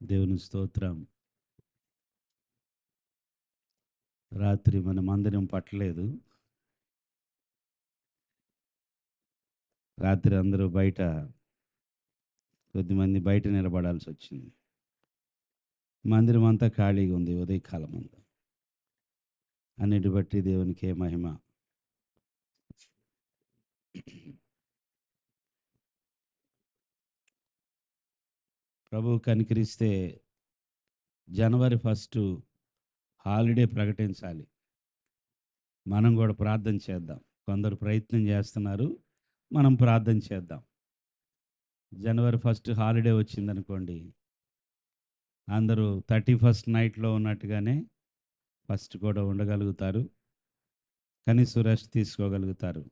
దేవుని స్తోత్రం. రాత్రి మన మందిరం పట్టలేదు. రాత్రి అందరూ కొద్దిమంది బయట నిలబడాల్సొచ్చింది. మందిరం అంతా ఖాళీగా ఉంది ఉదయకాలమందు. అన్నిటి బట్టి దేవునికే మహిమ. ప్రభువు కనికరిస్తే జనవరి 1 హాలిడే ప్రకటించాలి. మనం కూడా ప్రార్థన చేద్దాం. కొందరు ప్రయత్నం చేస్తున్నారు. మనం ప్రార్థన చేద్దాం. జనవరి 1 హాలిడే వచ్చిందనుకోండి, అందరూ 31 నైట్‌లో ఉన్నట్టుగానే ఫస్ట్ కూడా ఉండగలుగుతారు. కనీసం రెస్ట్ తీసుకోగలుగుతారు.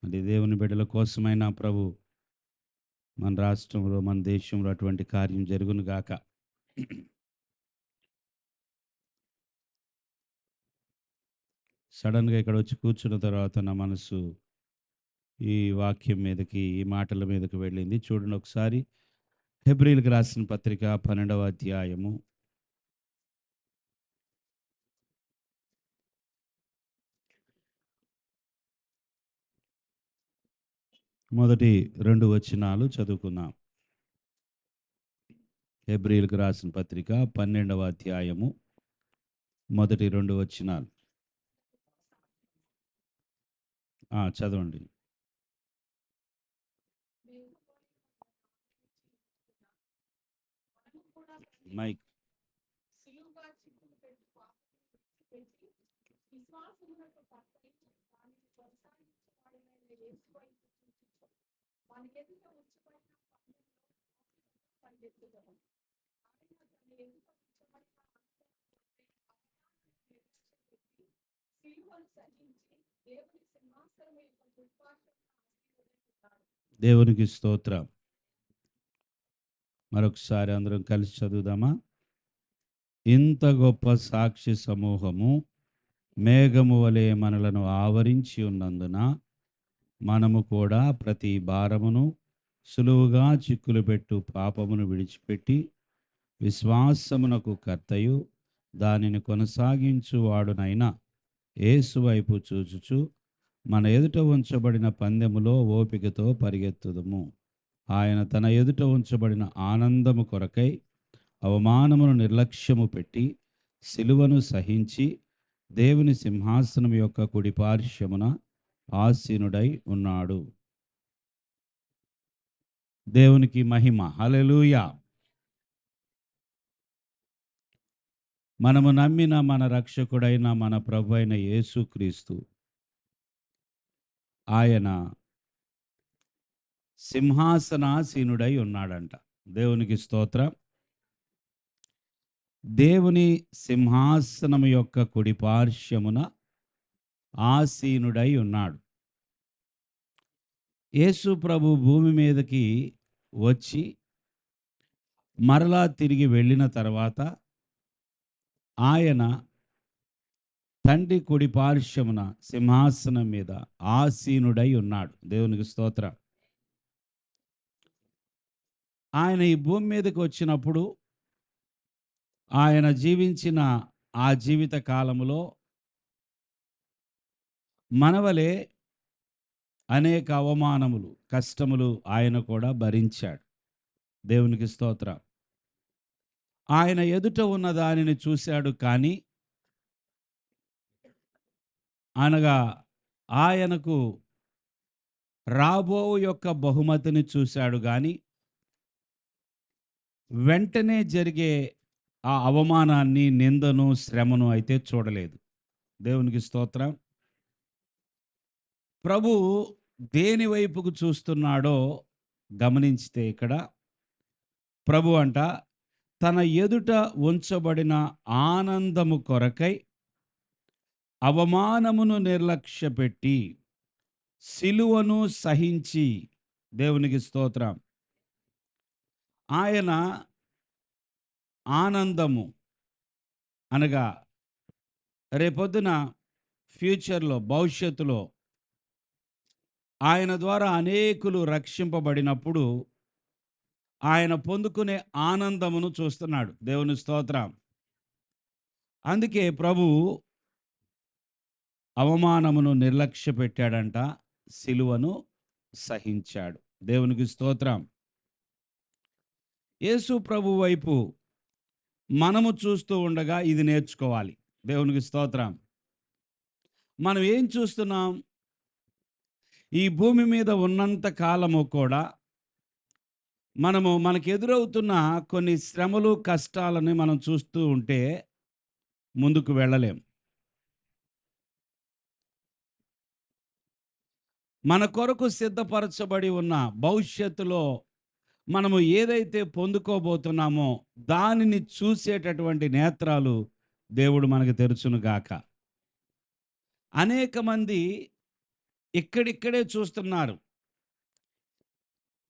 మరి దేవుని బిడ్డల కోసమైనా ప్రభు మన రాష్ట్రంలో, మన దేశంలో అటువంటి కార్యం జరుగును గాక. సడన్‌గా ఇక్కడ వచ్చి కూర్చున్న తర్వాత నా మనసు ఈ వాక్యం మీదకి, ఈ మాటల మీదకి వెళ్ళింది. చూడండి ఒకసారి హెబ్రీయులకు రాసిన పత్రిక 12వ అధ్యాయము మొదటి 2 వచనాలు చదువుకుందాం. హెబ్రీయులకు రాసిన పత్రిక 12వ అధ్యాయము మొదటి 2 వచనాలు. చదవండి. మైక్. దేవునికి స్తోత్రం. మరొకసారి అందరం కలిసి చదువుదామా? ఇంత గొప్ప సాక్షి సమూహము మేఘము వలె మనలను ఆవరించి ఉన్నందున మనము కూడా ప్రతి భారమును సులువుగా చిక్కులు పెట్టు పాపమును విడిచిపెట్టి విశ్వాసమునకు కర్తయు దానిని కొనసాగించువాడునైన యేసు వైపు చూచుచు మన ఎదుట ఉంచబడిన పందెములో ఓపికతో పరిగెత్తుదము. ఆయన తన ఎదుట ఉంచబడిన ఆనందము కొరకై అవమానమును నిర్లక్ష్యము పెట్టి సిలువను సహించి దేవుని సింహాసనం యొక్క కుడి పార్శ్వమున ఆసీనుడై ఉన్నాడు. దేవునికి మహిమ. హల్లెలూయా. మనము నమ్మిన మన రక్షకుడైన మన ప్రభువైన యేసుక్రీస్తు ఆయన సింహాసనాసీనుడై ఉన్నాడంట. దేవునికి స్తోత్రం. దేవుని సింహాసనం యొక్క కుడి పార్శ్వమున ఆసీనుడై ఉన్నాడు. యేసు ప్రభు భూమి మీదకి వచ్చి మరలా తిరిగి వెళ్ళిన తర్వాత ఆయన తండ్రి కుడి పార్శ్వమున సింహాసనం మీద ఆసీనుడై ఉన్నాడు. దేవునికి స్తోత్రం. ఆయన ఈ భూమి మీదకి వచ్చినప్పుడు ఆయన జీవించిన ఆ జీవిత కాలములో మనవలే అనేక అవమానములు, కష్టములు ఆయన కూడా భరించాడు. దేవునికి స్తోత్రం. ఆయన ఎదుట ఉన్న దానిని చూశాడు, కానీ అనగా ఆయనకు రాబో యొక్క బహుమతిని చూశాడు, కానీ వెంటనే జరిగే ఆ అవమానాన్ని, నిందను, శ్రమను అయితే చూడలేదు. దేవునికి స్తోత్రం. ప్రభు దేని వైపుకు చూస్తున్నాడో గమనించితే ఇక్కడ ప్రభు అంట తన ఎదుట ఉంచబడిన ఆనందము కొరకై అవమానమును నిర్లక్ష్యపెట్టి సిలువను సహించి, దేవునికి స్తోత్రం, ఆయన ఆనందము అనగా రేపొద్దున ఫ్యూచర్లో, భవిష్యత్తులో ఆయన ద్వారా అనేకులు రక్షింపబడినప్పుడు ఆయన పొందుకునే ఆనందమును చూస్తున్నాడు. దేవుని స్తోత్రం. అందుకే ప్రభువు అవమానమును నిర్లక్ష్యపెట్టాడంట. సిలువను సహించాడు. దేవునికి స్తోత్రం. యేసు ప్రభు వైపు మనము చూస్తూ ఉండగా ఇది నేర్చుకోవాలి. దేవునికి స్తోత్రం. మనం ఏం చూస్తున్నాం? ఈ భూమి మీద ఉన్నంత కాలము కూడా మనకు ఎదురవుతున్న కొన్ని శ్రమలు, కష్టాలని మనం చూస్తూ ఉంటే ముందుకు వెళ్ళలేం. మన కొరకు సిద్ధపరచబడి ఉన్న భవిష్యత్తులో మనము ఏదైతే పొందుకోబోతున్నామో దానిని చూసేటటువంటి నేత్రాలు దేవుడు మనకు తెరుచును గాక. అనేక మంది ఇక్కడిక్కడే చూస్తున్నారు.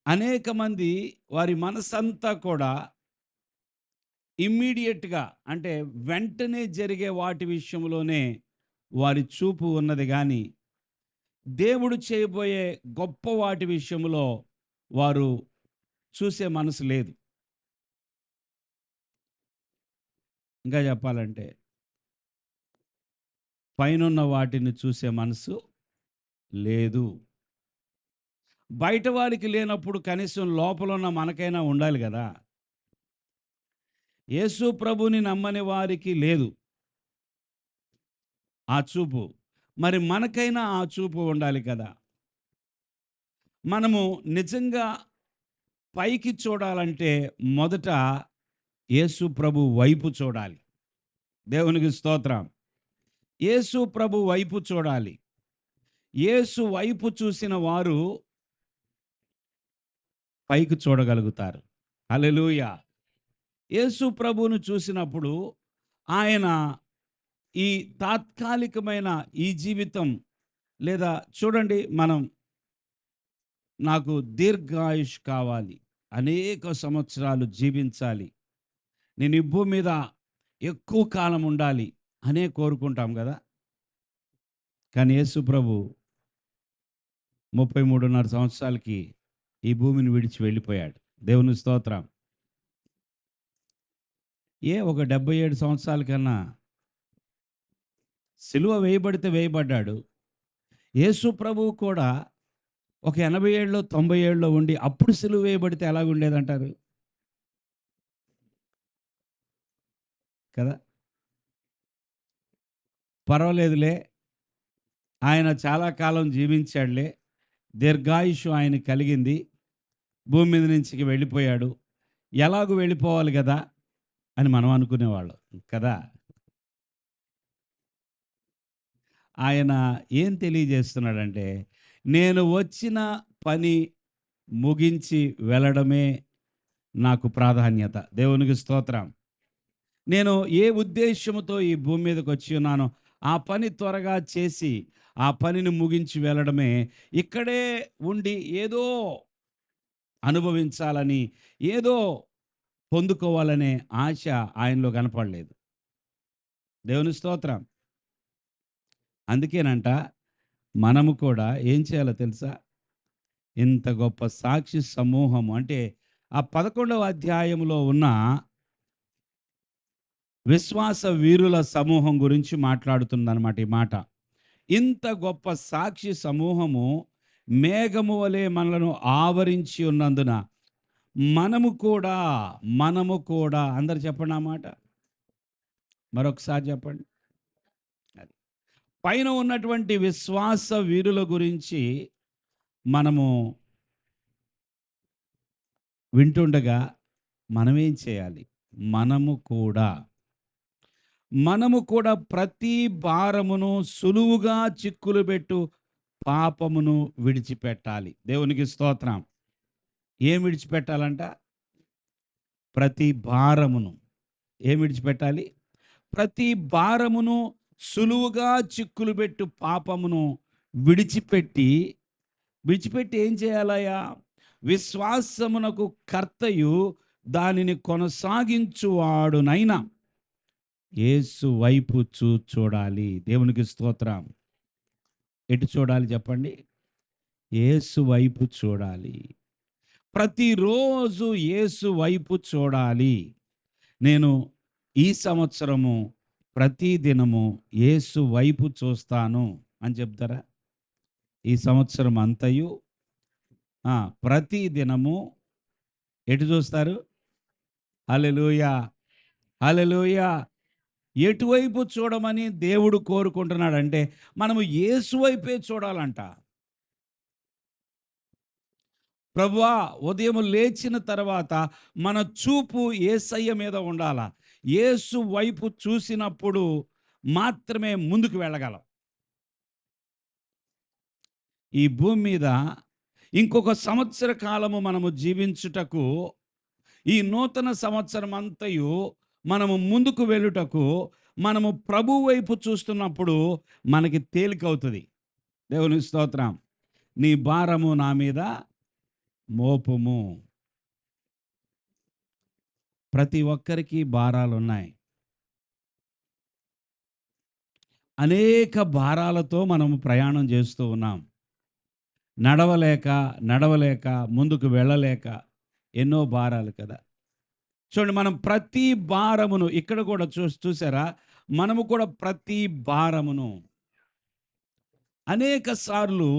అనేక మంది వారి మనసంతా కూడా ఇమ్మీడియేట్‌గా, అంటే వెంటనే జరిగే వాటి విషయంలోనే వారి చూపు ఉన్నది గానీ, దేవుడు చేయబోయే గొప్ప వాటి విషయంలో వారు చూసే మనసు లేదు. ఇంకా చెప్పాలంటే పైనున్న వాటిని చూసే మనసు లేదు. బయట వారికి లేనప్పుడు కనీసం లోపలున్న మనకైనా ఉండాలి గదా! యేసు ప్రభుని నమ్మని వారికి లేదు ఆ చూపు. మరి మనకైనా ఆ చూపు ఉండాలి కదా! మనము నిజంగా పైకి చూడాలంటే మొదట యేసు ప్రభు వైపు చూడాలి. దేవునికి స్తోత్రం. యేసు ప్రభు వైపు చూడాలి. యేసు వైపు చూసిన వారు పైకి చూడగలుగుతారు. హల్లెలూయా! యేసు ప్రభువును చూసినప్పుడు ఆయన ఈ తాత్కాలికమైన ఈ జీవితం, లేదా చూడండి, నాకు దీర్ఘాయుష్ కావాలి, అనేక సంవత్సరాలు జీవించాలి, నేను ఈ భూమి మీద ఎక్కువ కాలం ఉండాలి అనే కోరుకుంటాం కదా. కానీ యేసు ప్రభు 33.5 సంవత్సరాలకి ఈ భూమిని విడిచి వెళ్ళిపోయాడు. దేవుని స్తోత్రం. ఒక 77 సంవత్సరాల కన్నా సిలువ వేయబడితే వేయబడ్డాడు. యేసు ప్రభువు కూడా ఒక 80 ఏళ్ళలో 90 ఏళ్ళలో ఉండి అప్పుడు సిలువ వేయబడితే ఎలాగుండేదంటారు కదా. పర్వాలేదులే, ఆయన చాలా కాలం జీవించాడులే, దీర్ఘాయుషు ఆయన కలిగింది, భూమి మీద నుంచి వెళ్ళిపోయాడు, ఎలాగూ వెళ్ళిపోవాలి కదా అని మనం అనుకునేవాళ్ళం కదా. ఆయన ఏం తెలియజేస్తున్నాడంటే, నేను వచ్చిన పని ముగించి వెళ్ళడమే నాకు ప్రాధాన్యత. దేవునికి స్తోత్రం. నేను ఏ ఉద్దేశంతో ఈ భూమి మీదకి వచ్చి ఉన్నానో ఆ పని త్వరగా చేసి ఆ పనిని ముగించి వెళ్ళడమే. ఇక్కడే ఉండి ఏదో అనుభవించాలని, ఏదో పొందుకోవాలనే ఆశ ఆయనలో కనపడలేదు. దేవుని స్తోత్రం. అందుకేనంట మనము కూడా ఏం చేయాలో తెలుసా? ఇంత గొప్ప సాక్షి సమూహం, అంటే ఆ 11వ అధ్యాయంలో ఉన్న విశ్వాస వీరుల సమూహం గురించి మాట్లాడుతుందన్నమాట ఈ మాట. ఇంత గొప్ప సాక్షి సమూహము మేఘము వలె మనలను ఆవరించి ఉన్నందున మనము కూడా అందరు చెప్పండి ఆ మాట. మరొకసారి చెప్పండి. అది పైన ఉన్నటువంటి విశ్వాస వీరుల గురించి మనము వింటుండగా మనమేం చేయాలి? మనము కూడా ప్రతి భారమును సులువుగా చిక్కులు పెట్టు పాపమును విడిచిపెట్టాలి. దేవునికి స్తోత్రం. ఏం విడిచిపెట్టాలంట? ప్రతి భారమును. ఏం విడిచిపెట్టాలి? ప్రతి భారమును సులువుగా చిక్కులు పెట్టు పాపమును విడిచిపెట్టి ఏం చేయాలయ్యా? విశ్వాసమునకు కర్తయు దానిని కొనసాగించువాడునైనా యేసు వైపు చూడాలి. దేవునికి స్తోత్రం. ఎటు చూడాలి చెప్పండి? యేసు వైపు చూడాలి. ప్రతిరోజు యేసు వైపు చూడాలి. నేను ఈ సంవత్సరము ప్రతి దినము యేసు వైపు చూస్తాను అని చెప్తారా? ఈ సంవత్సరం అంతయు ప్రతి దినము ఎటు చూస్తారు? హల్లెలూయా! హల్లెలూయా! ఎటువైపు చూడమని దేవుడు కోరుకుంటున్నాడంటే మనము యేసు వైపే చూడాలంట. ప్రభువా, ఉదయం లేచిన తర్వాత మన చూపు యేసయ్య మీద ఉండాల. యేసు వైపు చూసినప్పుడు మాత్రమే ముందుకు వెళ్ళగలం. ఈ భూమి మీద ఇంకొక సంవత్సర కాలము మనము జీవించుటకు, ఈ నూతన సంవత్సరం అంతయు మనము ముందుకు వెళ్ళుటకు మనము ప్రభు వైపు చూస్తున్నప్పుడు మనకి తేలికవుతుంది. దేవుని స్తోత్రం. నీ భారము నా మీద మోపుము. ప్రతి ఒక్కరికి భారాలున్నాయి. అనేక భారాలతో మనము ప్రయాణం చేస్తూ ఉన్నాం. నడవలేక ముందుకు వెళ్ళలేక ఎన్నో భారాలు కదా. చూడండి, మనం ప్రతి భారమును ఇక్కడ కూడా చూసారా, మనము కూడా ప్రతి భారమును అనేక సార్లు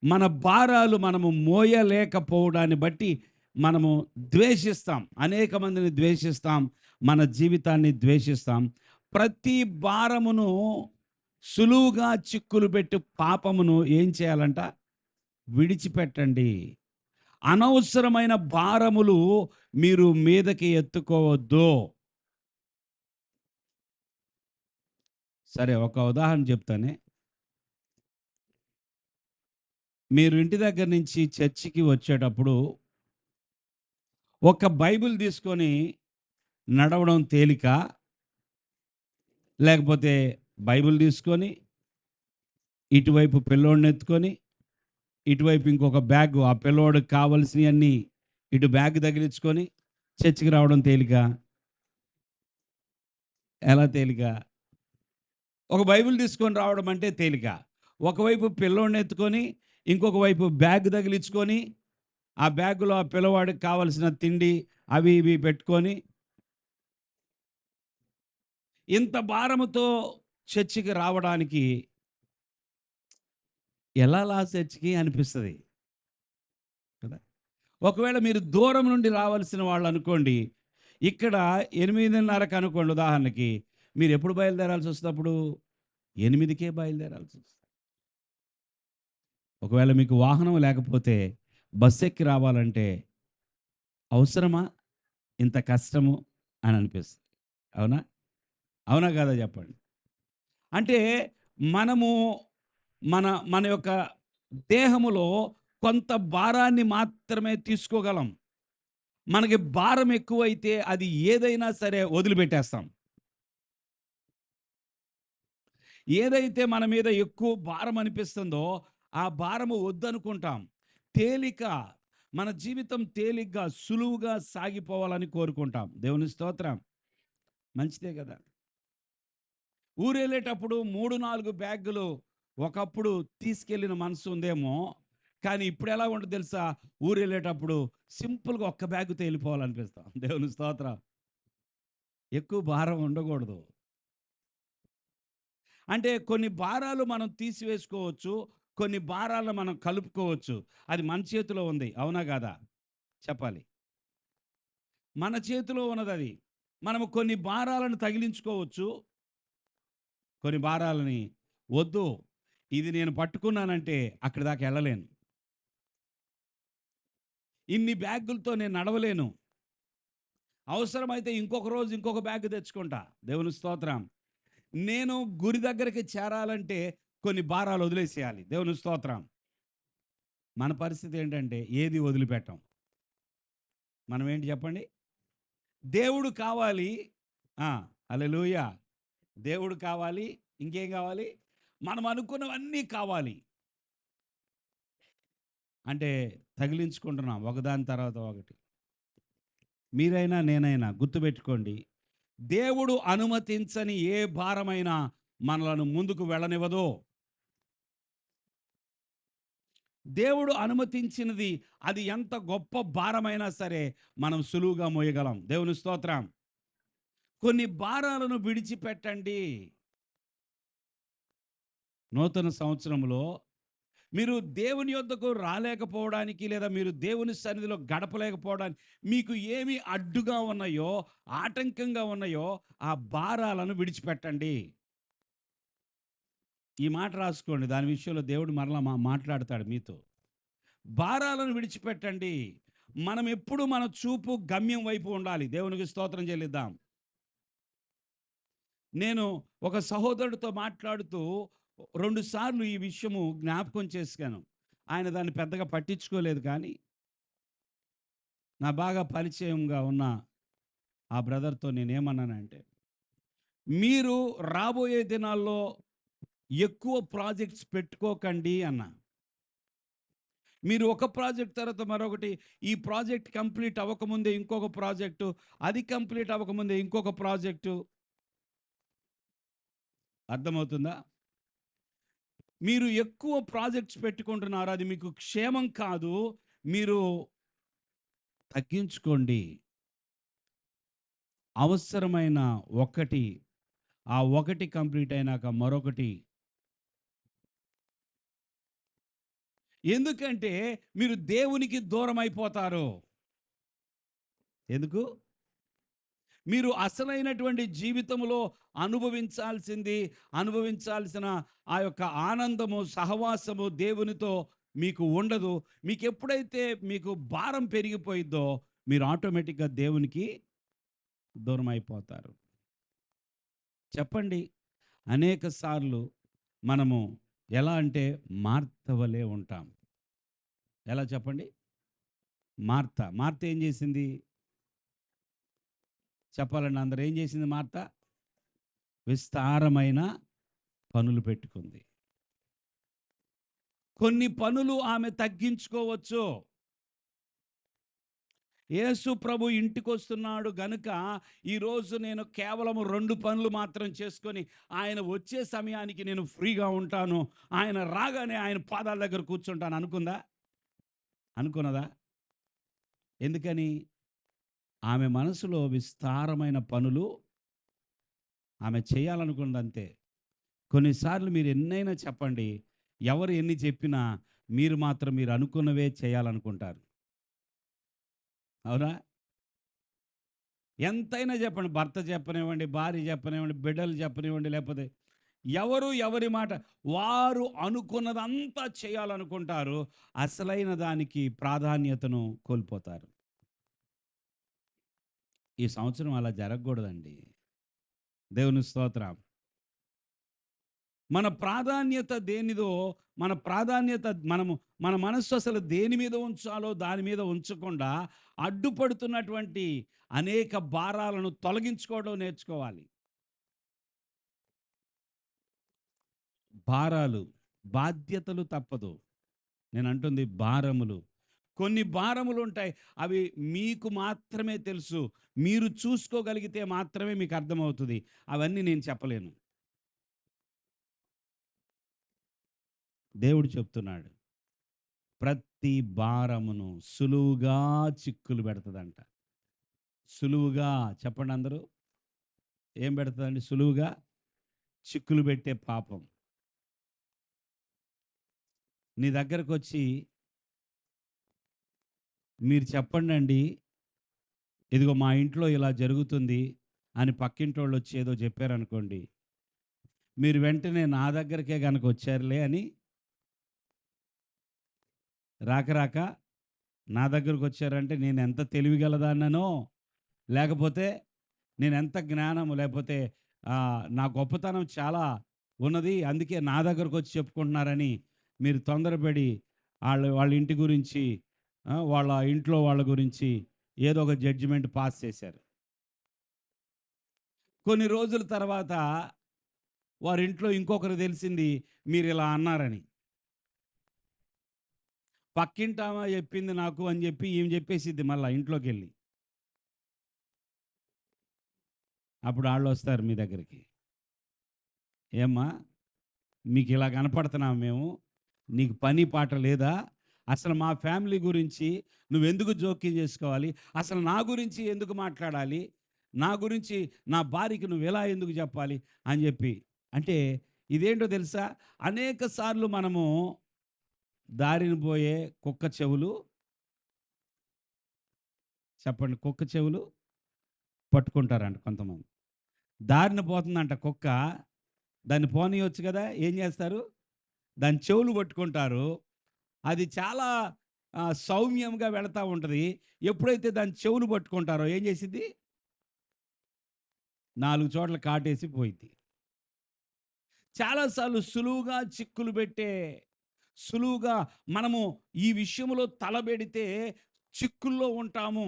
మన భారాలు మనము మోయలేకపోవడాన్ని బట్టి మనము ద్వేషిస్తాం. అనేక మందిని ద్వేషిస్తాం, మన జీవితాన్ని ద్వేషిస్తాం. ప్రతి భారమును సులువుగా చిక్కులు పెట్టి పాపమును ఏం చేయాలంట? విడిచిపెట్టండి. అనవసరమైన భారములు మీరు మీదకి ఎత్తుకోవద్దు. సరే, ఒక ఉదాహరణ చెప్తానే. మీరు ఇంటి దగ్గర నుంచి చర్చికి వచ్చేటప్పుడు ఒక బైబిల్ తీసుకొని నడవడం తేలిక, లేకపోతే బైబిల్ తీసుకొని ఇటువైపు పిల్లోడిని ఎత్తుకొని ఇటువైపు ఇంకొక బ్యాగ్, ఆ పిల్లోడికి కావలసినవన్నీ ఇటు బ్యాగ్ తగిలించుకొని చర్చికి రావడం తేలిక? ఎలా తేలిక? ఒక బైబిల్ తీసుకొని రావడం అంటే తేలిక. ఒకవైపు పిల్లోడిని ఎత్తుకొని ఇంకొక వైపు బ్యాగ్ తగిలించుకొని ఆ బ్యాగులో ఆ పిల్లవాడికి కావలసిన తిండి అవి ఇవి పెట్టుకొని ఇంత భారముతో చర్చికి రావడానికి ఎలా చర్చికి అనిపిస్తుంది కదా. ఒకవేళ మీరు దూరం నుండి రావాల్సిన వాళ్ళు అనుకోండి, ఇక్కడ 8:30కి అనుకోండి ఉదాహరణకి, మీరు ఎప్పుడు బయలుదేరాల్సి వస్తుంది? అప్పుడు 8కే బయలుదేరాల్సి వస్తుంది. ఒకవేళ మీకు వాహనం లేకపోతే బస్సు ఎక్కి రావాలంటే అవసరమా ఇంత కష్టము అని అనిపిస్తుంది. అవునా? అవునా కాదా చెప్పండి. అంటే మనము మన మన యొక్క దేహములో కొంత భారాన్ని మాత్రమే తీసుకోగలం. మనకి భారం ఎక్కువైతే అది ఏదైనా సరే వదిలిపెట్టేస్తాం. ఏదైతే మన మీద ఎక్కువ భారం అనిపిస్తుందో ఆ భారము వద్దనుకుంటాం. తేలిక, మన జీవితం తేలిగ్గా సులువుగా సాగిపోవాలని కోరుకుంటాం. దేవుని స్తోత్రం. మంచిదే కదా. ఊరెళ్ళేటప్పుడు 3-4 బ్యాగులు ఒకప్పుడు తీసుకెళ్ళిన మనసు ఉందేమో, కానీ ఇప్పుడు ఎలా ఉంటుంది తెలుసా? ఊరెళ్ళేటప్పుడు సింపుల్గా ఒక్క బ్యాగుతో వెళ్ళిపోవాలనిపిస్తాం. దేవుని స్తోత్రం. ఎక్కువ భారం ఉండకూడదు. అంటే కొన్ని భారాలు మనం తీసివేసుకోవచ్చు, కొన్ని భారాలను మనం కలుపుకోవచ్చు. అది మన చేతిలో ఉంది. అవునా కాదా చెప్పాలి. మన చేతిలో ఉన్నది అది. మనము కొన్ని భారాలను తగిలించుకోవచ్చు, కొన్ని భారాలని వద్దు, ఇది నేను పట్టుకున్నానంటే అక్కడి దాకా వెళ్ళలేను, ఇన్ని బ్యాగులతో నేను నడవలేను, అవసరమైతే ఇంకొక రోజు ఇంకొక బ్యాగ్ తెచ్చుకుంటా. దేవుని స్తోత్రం. నేను గురి దగ్గరికి చేరాలంటే కొన్ని భారాలు వదిలేసేయాలి. దేవుని స్తోత్రం. మన పరిస్థితి ఏంటంటే ఏది వదిలిపెట్టాం. మనం ఏంటి చెప్పండి? దేవుడు కావాలి. హల్లెలూయా. దేవుడు కావాలి. ఇంకేం కావాలి? మనం అనుకున్నవన్నీ కావాలి. అంటే తగిలించుకుంటున్నాం ఒకదాని తర్వాత ఒకటి. మీరైనా నేనైనా గుర్తుపెట్టుకోండి, దేవుడు అనుమతించని ఏ భారమైనా మనలను ముందుకు వెళ్ళనివ్వదు. దేవుడు అనుమతించినది అది ఎంత గొప్ప భారమైనా సరే మనం సులువుగా మోయగలం. దేవుని స్తోత్రం. కొన్ని భారాలను విడిచిపెట్టండి. నూతన సంవత్సరంలో మీరు దేవుని యొద్దకు రాలేకపోవడానికి లేదా మీరు దేవుని సన్నిధిలో గడపలేకపోవడానికి మీకు ఏమి అడ్డుగా ఉన్నాయో, ఆటంకంగా ఉన్నాయో ఆ భారాలను విడిచిపెట్టండి. ఈ మాట రాసుకోండి. దాని విషయంలో దేవుడు మరలా మాట్లాడతాడు మీతో. భారాలను విడిచిపెట్టండి. మనం ఎప్పుడు మన చూపు గమ్యం వైపు ఉండాలి. దేవునికి స్తోత్రం చెల్లిద్దాం. నేను ఒక సహోదరుడితో మాట్లాడుతూ 2 సార్లు ఈ విషయము జ్ఞాపకం చేశాను. ఆయన దాన్ని పెద్దగా పట్టించుకోలేదు. కానీ నా బాగా పరిచయంగా ఉన్న ఆ బ్రదర్‌తో నేనేమన్నానంటే, మీరు రాబోయే దినాల్లో ఎక్కువ ప్రాజెక్ట్స్ పెట్టుకోకండి అన్నా. మీరు ఒక ప్రాజెక్ట్ తర్వాత మరొకటి, ఈ ప్రాజెక్ట్ కంప్లీట్ అవ్వకముందే ఇంకొక ప్రాజెక్టు, అది కంప్లీట్ అవ్వకముందే ఇంకొక ప్రాజెక్టు. అర్థమవుతుందా? మీరు ఎక్కువ ప్రాజెక్ట్స్ పెట్టుకుంటున్నారు. అది మీకు క్షేమం కాదు. మీరు తగ్గించుకోండి. అవసరమైన ఒకటి, ఆ ఒకటి కంప్లీట్ అయినాక మరొకటి. ఎందుకంటే మీరు దేవునికి దూరం అయిపోతారు. ఎందుకు? మీరు అసలైనటువంటి జీవితంలో అనుభవించాల్సింది, అనుభవించాల్సిన ఆ యొక్క ఆనందము, సహవాసము దేవునితో మీకు ఉండదు. మీకెప్పుడైతే మీకు భారం పెరిగిపోయిద్దో మీరు ఆటోమేటిక్‌గా దేవునికి దూరం అయిపోతారు. చెప్పండి. అనేక సార్లు మనము ఎలా అంటే మార్త వలె ఉంటాం. ఎలా చెప్పండి? మార్త ఏం చేసింది? చెప్పాలండి, అందరూ ఏం చేసింది మార్త? విస్తారమైన పనులు పెట్టుకుంది. కొన్ని పనులు ఆమె తగ్గించుకోవచ్చు. యేసు ప్రభు ఇంటికొస్తున్నాడు గనుక ఈరోజు నేను కేవలం 2 పనులు మాత్రం చేసుకొని ఆయన వచ్చే సమయానికి నేను ఫ్రీగా ఉంటాను. ఆయన రాగానే ఆయన పాదాల దగ్గర కూర్చుంటాను అనుకుందా? అనుకున్నదా? ఎందుకని? ఆమె మనసులో విస్తారమైన పనులు ఆమె చేయాలనుకుందంతే. కొన్నిసార్లు మీరు ఎన్నైనా చెప్పండి, ఎవరు ఎన్ని చెప్పినా మీరు మాత్రం మీరు అనుకున్నవే చేయాలనుకుంటారు. అవునా? ఎంతైనా చెప్పండి. భర్త చెప్పనివ్వండి, భార్య చెప్పనివ్వండి, బిడ్డలు చెప్పనివ్వండి, లేకపోతే ఎవరి మాట వారు అనుకున్నదంతా చేయాలనుకుంటారు. అసలైన దానికి ప్రాధాన్యతను కోల్పోతారు. ఈ సంవత్సరం అలా జరగకూడదండి. దేవుని స్తోత్రం. మన ప్రాధాన్యత దేనిదో, మన ప్రాధాన్యత మన మనస్సు అసలు దేని మీద ఉంచాలో దాని మీద ఉంచకుండా అడ్డుపడుతున్నటువంటి అనేక భారాలను తొలగించుకోవడం నేర్చుకోవాలి. భారాలు, బాధ్యతలు తప్పదు. నేనంటుంది భారములు. కొన్ని భారములుంటాయి. అవి మీకు మాత్రమే తెలుసు. మీరు చూసుకోగలిగితే మాత్రమే మీకు అర్థమవుతుంది. అవన్నీ నేను చెప్పలేను. దేవుడు చెప్తున్నాడు. ప్రతి భారమును సులువుగా చిక్కులు పెడతదంట. సులువుగా చెప్పండి అందరూ. ఏం పెడతదండి? సులువుగా చిక్కులు పెట్టే పాపం. నీ దగ్గరకొచ్చి మీరు చెప్పండండి, ఇదిగో మా ఇంట్లో ఇలా జరుగుతుంది అని పక్కింటోళ్ళొచ్చి ఏదో చెప్పారనుకోండి. మీరు వెంటనే నా దగ్గరికే గనక వచ్చారులే అని రాక రాక నా దగ్గరకొచ్చారంటే నేనెంత తెలివిగలదాన్ననో, లేకపోతే నేనెంత జ్ఞానము లేకపోతే నా గొప్పతనం చాలా ఉన్నది. అందుకే నా దగ్గరకొచ్చి చెప్పుకుంటున్నారని మీరు తొందరపడి వాళ్ళ ఇంటి గురించి, వాళ్ళ ఇంట్లో వాళ్ళ గురించి ఏదో ఒక జడ్జిమెంట్ పాస్ చేశారు. కొన్ని రోజుల తర్వాత వారింట్లో ఇంకొకరికి తెలిసింది మీరిలా అన్నారని. పక్కింటామా చెప్పింది నాకు అని చెప్పి ఈమె చెప్పేసిద్ది మళ్ళా ఇంట్లోకెళ్ళి. అప్పుడు ఆళ్ళొస్తారు మీ దగ్గరికి. ఏమ్మా, మీకిలా కనపడుతున్నామా మేము? నీకు పని పాట లేదా? అసలు మా ఫ్యామిలీ గురించి నువ్వెందుకు జోక్యం చేసుకోవాలి? అసలు నా గురించి ఎందుకు మాట్లాడాలి? నా గురించి నా భార్యకి నువ్వెలా ఎందుకు చెప్పాలి? అని చెప్పి. అంటే ఇదేంటో తెలుసా? అనేక సార్లు మనము దారిన పోయే కుక్క చెవులు చెప్పండి. కుక్క చెవులు పట్టుకుంటారంట కొంతమంది. దారిన పోతుందంట కుక్క. దాన్ని పోనీయొచ్చు కదా! ఏం చేస్తారు? దాని చెవులు పట్టుకుంటారు. అది చాలా సౌమ్యంగా వెళతా ఉంటది. ఎప్పుడైతే దాని చెవులు పట్టుకుంటారో ఏం చేసిద్ది? 4 చోట్ల కాటేసి పోయిద్ది. చాలా సార్లు సులువుగా చిక్కులు పెట్టే, సులువుగా మనము ఈ విషయంలో తలబెడితే చిక్కుల్లో ఉంటాము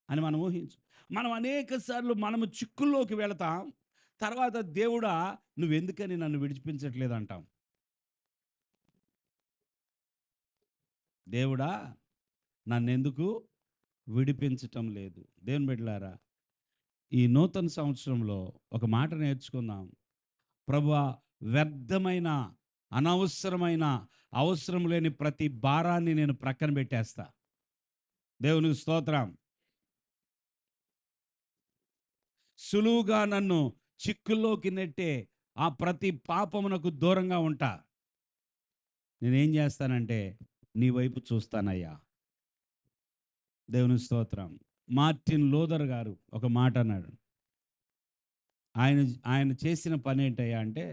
అని మనం ఊహించు. మనం అనేక సార్లు మనము చిక్కుల్లోకి వెళతాం. తర్వాత దేవుడా నువ్వెందుకని నన్ను విడిపించట్లేదు అంటాం. దేవుడా నన్నెందుకు విడిపించటం లేదు. దేవుని బిడ్డలారా, ఈ నూతన సంవత్సరంలో ఒక మాట నేర్చుకుందాం. ప్రభువా, వ్యర్థమైన, అనవసరమైన, అవసరం లేని ప్రతి భారాన్ని నేను ప్రక్కన పెట్టేస్తా. దేవునికి స్తోత్రం. సులువుగా నన్ను చిక్కుల్లోకి నెట్టే ఆ ప్రతి పాపమునకు దూరంగా ఉంటా. నేనేం చేస్తానంటే నీ వైపు చూస్తానయ్యా. దేవుని స్తోత్రం. మార్టిన్ లూథర్ గారు ఒక మాట అన్నాడు. ఆయన ఆయన చేసిన పనేంటయ్యా అంటే,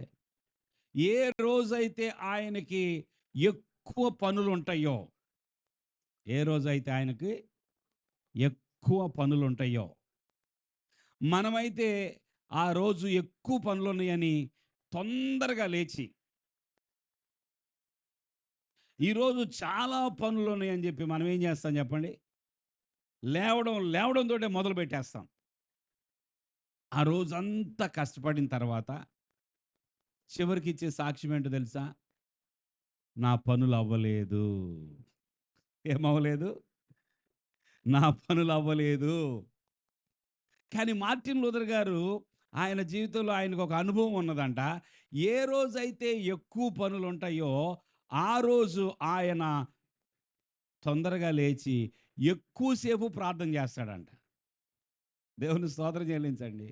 ఏ రోజైతే ఆయనకి ఎక్కువ పనులుంటాయో, ఏ రోజైతే ఆయనకి ఎక్కువ పనులుంటాయో, మనమైతే ఆ రోజు ఎక్కువ పనులున్నాయని తొందరగా లేచి, ఈరోజు చాలా పనులున్నాయని చెప్పి మనం ఏం చేస్తాం చెప్పండి? లేవడంతోటే మొదలుపెట్టేస్తాం. ఆ రోజంతా కష్టపడిన తర్వాత చివరికిచ్చే సాక్ష్యం ఏంటో తెలుసా? నా పనులవ్వలేదు. ఏమవ్వలేదు? నా పనులవ్వలేదు. కానీ మార్టిన్ లూథర్ గారు ఆయన జీవితంలో ఆయనకు ఒక అనుభవం ఉన్నదంట. ఏ రోజైతే ఎక్కువ పనులుంటాయో, ఆ రోజు ఆయన తొందరగా లేచి ఎక్కువ సేపు ప్రార్థన చేస్తాడంట. దేవుని స్తోత్రం చెల్లించండి.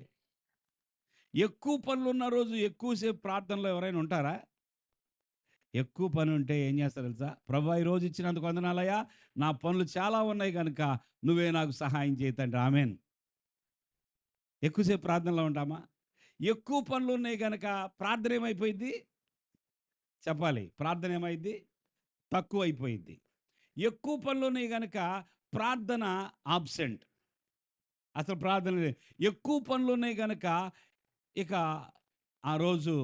ఎక్కువ పనులున్న రోజు ఎక్కువ సేపు ప్రార్థనలో ఎవరైనా ఉంటారా? ఎక్కువ పని ఉంటే ఏం చేస్తారు తెలుసా? ప్రభువా, ఈరోజు ఇచ్చినందుకు వందనాలయ్యా. నా పనులు చాలా ఉన్నాయి గనుక నువ్వే నాకు సహాయం చేయి తండ్రి. ఆమేన్. ఎక్కువసేపు ప్రార్థనలో ఉంటామా? ఎక్కువ పనులు ఉన్నాయి గనక ప్రార్థన ఏమైపోయిద్ది? చెప్పాలి. ప్రార్థన ఏమైద్ది? తక్కువైపోయిద్ది. ఎక్కువ పనులు ఉన్నాయి గనక ప్రార్థన ఆబ్సెంట్. అసలు ప్రార్థన లేదు. ఎక్కువ పనులు ఉన్నాయి గనక ఇక ఆ రోజు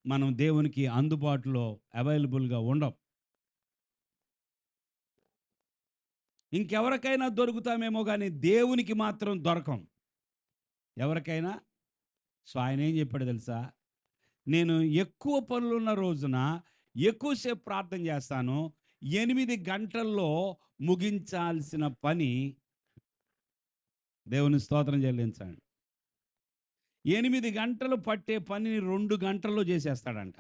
మనం దేవునికి అందుబాటులో అవైలబుల్‌గా ఉండం. ఇంకెవరికైనా దొరుకుతామేమో గానీ దేవునికి మాత్రం దొరకం. ఎవరికైనా. సో, ఆయనేం చెప్పాడో తెలుసా? నేను ఎక్కువ పనులున్న రోజున ఎక్కువసేపు ప్రార్థన చేస్తాను. 8 గంటల్లో ముగించాల్సిన పని, దేవుని స్తోత్రం చెల్లించండి, 8 గంటలు పట్టే పనిని 2 గంటల్లో చేసేస్తాడంట.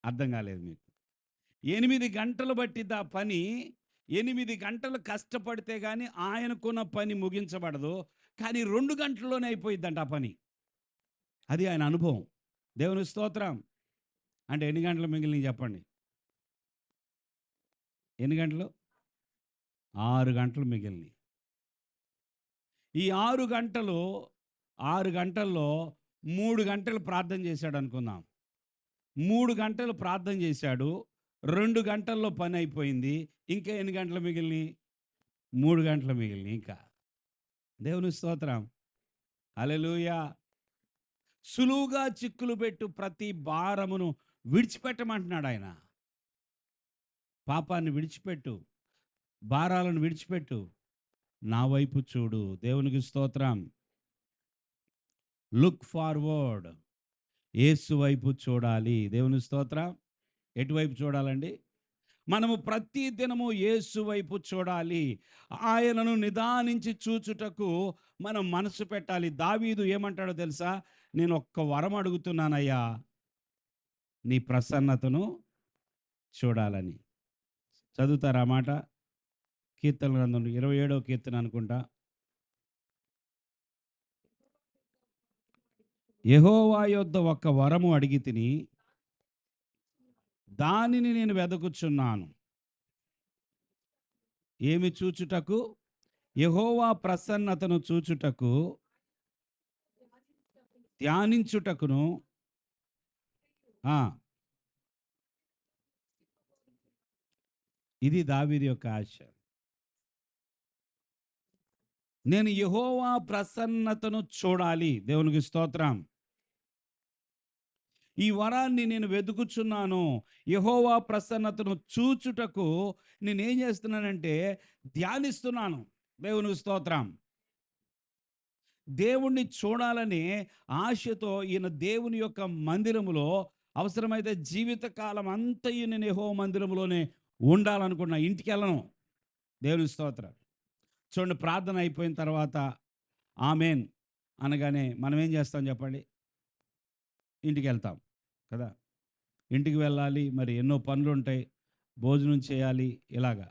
అర్థం కాలేదు మీకు. 8 గంటలు పట్టిద్ది ఆ పని. 8 గంటలు కష్టపడితే గాని ఆయనకున్న పని ముగించబడదు. కానీ 2 గంటల్లోనే అయిపోయిద్దంట ఆ పని. అది ఆయన అనుభవం. దేవుని స్తోత్రం. అంటే ఎన్ని గంటలు మిగిలినయి చెప్పండి? ఎన్ని గంటలు? 6 గంటలు మిగిలినయి. ఈ 6 గంటలు, 6 గంటల్లో 3 గంటలు ప్రార్థన చేశాడనుకుందాం. 3 గంటలు ప్రార్థన చేశాడు. 2 గంటల్లో పని అయిపోయింది. ఇంకా ఎన్ని గంటలు మిగిలినయి? 3 గంటలు మిగిలినయి ఇంకా. దేవుని స్తోత్రం. హల్లెలూయా. సులువుగా చిక్కులు పెట్టు ప్రతి భారమును విడిచిపెట్టమంటున్నాడు ఆయన. పాపాన్ని విడిచిపెట్టు. భారాలను విడిచిపెట్టు. నా వైపు చూడు. దేవునికి స్తోత్రం. Look forward. యేసు వైపు చూడాలి. దేవుని స్తోత్రం. ఎటువైపు చూడాలండి? మనము ప్రతి దినము యేసు వైపు చూడాలి. ఆయనను నిదానించి చూచుటకు మనం మనసు పెట్టాలి. దావీదు ఏమంటాడో తెలుసా? నేను ఒక్క వరం అడుగుతున్నానయ్యా, నీ ప్రసన్నతను చూడాలని. చదువుతారా మాట? కీర్తన గ్రంథం 27వ కీర్తన అనుకుంటా. యెహోవా యొద్ద ఒక వరము అడిగితిని, దానిని నేను వెదకుచున్నాను. ఏమి చూచుటకు? యెహోవా ప్రసన్నతను చూచుటకు, ధ్యానించుటకును. ఆ, ఇది దావీదు యొక్క ఆశ. నేను యెహోవా ప్రసన్నతను చూడాలి. దేవునికి స్తోత్రం. ఈ వరాన్ని నేను వెతుకుచున్నాను. యెహోవా ప్రసన్నతను చూచుటకు నేనేం చేస్తున్నానంటే ధ్యానిస్తున్నాను. దేవునికి స్తోత్రం. దేవుణ్ణి చూడాలని ఆశతో ఈయన దేవుని యొక్క మందిరములో, అవసరమైతే జీవితకాలం అంతయు నేను యెహోవా మందిరంలోనే ఉండాలనుకున్నా. ఇంటికి వెళ్ళను. దేవుని స్తోత్రం. చూడండి, ప్రార్థన అయిపోయిన తర్వాత ఆమేన్ అనగానే మనం ఏం చేస్తాం చెప్పండి? ఇంటికి వెళ్తాం కదా. ఇంటికి వెళ్ళాలి, మరి ఎన్నో పనులు ఉంటాయి, భోజనం చేయాలి. ఇలాగా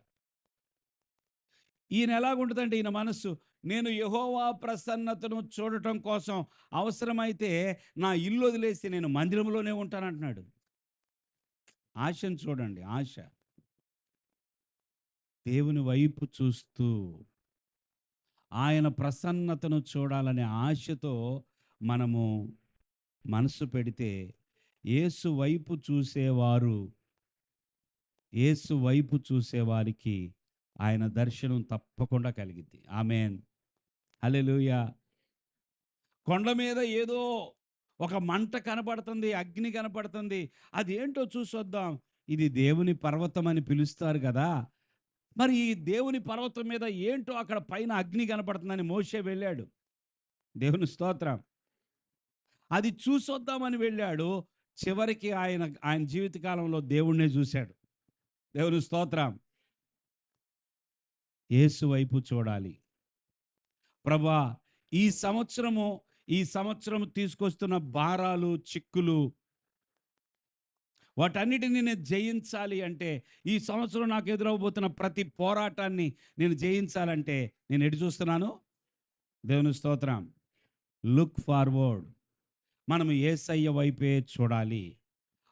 ఈయన ఎలాగుంటుందంటే ఈయన మనస్సు, నేను యెహోవా ప్రసన్నతను చూడటం కోసం అవసరమైతే నా ఇల్లు వదిలేసి నేను మందిరంలోనే ఉంటానంటున్నాడు. ఆశను చూడండి, ఆశ. దేవుని వైపు చూస్తూ ఆయన ప్రసన్నతను చూడాలనే ఆశతో మనము మనసు పెడితే యేసు వైపు చూసేవారు, యేసు వైపు చూసేవారికి ఆయన దర్శనం తప్పకుండా కలిగిద్ది. ఆమేన్. హల్లెలూయా. కొండ మీద ఏదో ఒక మంట కనపడుతుంది, అగ్ని కనపడుతుంది. అది ఏంటో చూసొద్దాం. ఇది దేవుని పర్వతం అని పిలుస్తారు కదా. మరి ఈ దేవుని పర్వతం మీద ఏంటో అక్కడ పైన అగ్ని కనపడుతుందని మోషే వెళ్ళాడు. దేవుని స్తోత్రం. అది చూసొద్దామని వెళ్ళాడు. చివరికి ఆయన ఆయన జీవితకాలంలో దేవుణ్ణే చూశాడు. దేవుని స్తోత్రం. యేసు వైపు చూడాలి. ప్రభా, ఈ సంవత్సరం తీసుకొస్తున్న భారాలు, చిక్కులు, వాటన్నిటిని నేను జయించాలి అంటే, ఈ సంవత్సరం నాకు ఎదురవబోతున్న ప్రతి పోరాటాన్ని నేను జయించాలంటే నేను ఎటు చూస్తున్నాను? దేవుని స్తోత్రం. Look forward. మనం యేసయ్య వైపే చూడాలి.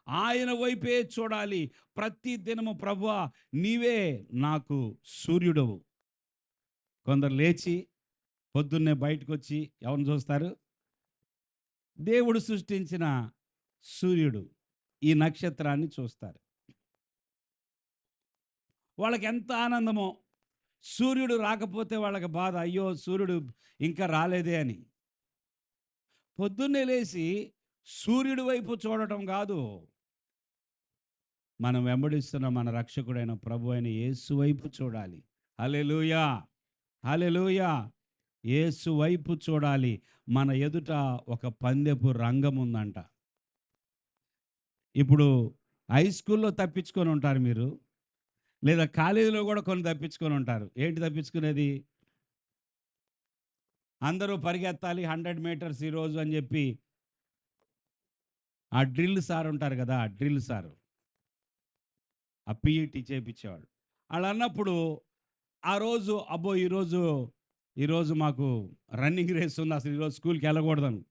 ఆయన వైపే చూడాలి. ప్రతి దినము ప్రభువా నీవే నాకు సూర్యుడవు. కొందరు లేచి పొద్దున్నే బయటకు వచ్చి ఎవరిని చూస్తారు? దేవుడు సృష్టించిన సూర్యుడు, ఈ నక్షత్రాన్ని చూస్తారు. వాళ్ళకి ఎంత ఆనందమో. సూర్యుడు రాకపోతే వాళ్ళకి బాధ, అయ్యో సూర్యుడు ఇంకా రాలేదే అని. పొద్దున్నే లేచి సూర్యుడి వైపు చూడటం కాదు, మనం వెంబడిస్తున్న మన రక్షకుడైన ప్రభు అయిన యేసు వైపు చూడాలి. హల్లెలూయా, హల్లెలూయా. యేసు వైపు చూడాలి. మన ఎదుట ఒక పందెపు రంగం ఉందంట. ఇప్పుడు హై స్కూల్లో తప్పించుకొని ఉంటారు మీరు, లేదా కాలేజీలో కూడా కొన్ని తప్పించుకొని ఉంటారు. ఏంటి తప్పించుకునేది? అందరూ పరిగెత్తాలి 100 మీటర్స్ ఈరోజు అని చెప్పి ఆ డ్రిల్ సార్ ఉంటారు కదా, ఆ డ్రిల్ సారు, ఆ పీఈటీ చేపించేవాడు. వాళ్ళు అన్నప్పుడు ఆ రోజు అబ్బో ఈరోజు మాకు రన్నింగ్ రేస్ ఉంది, అసలు ఈరోజు స్కూల్కి వెళ్ళకూడదని.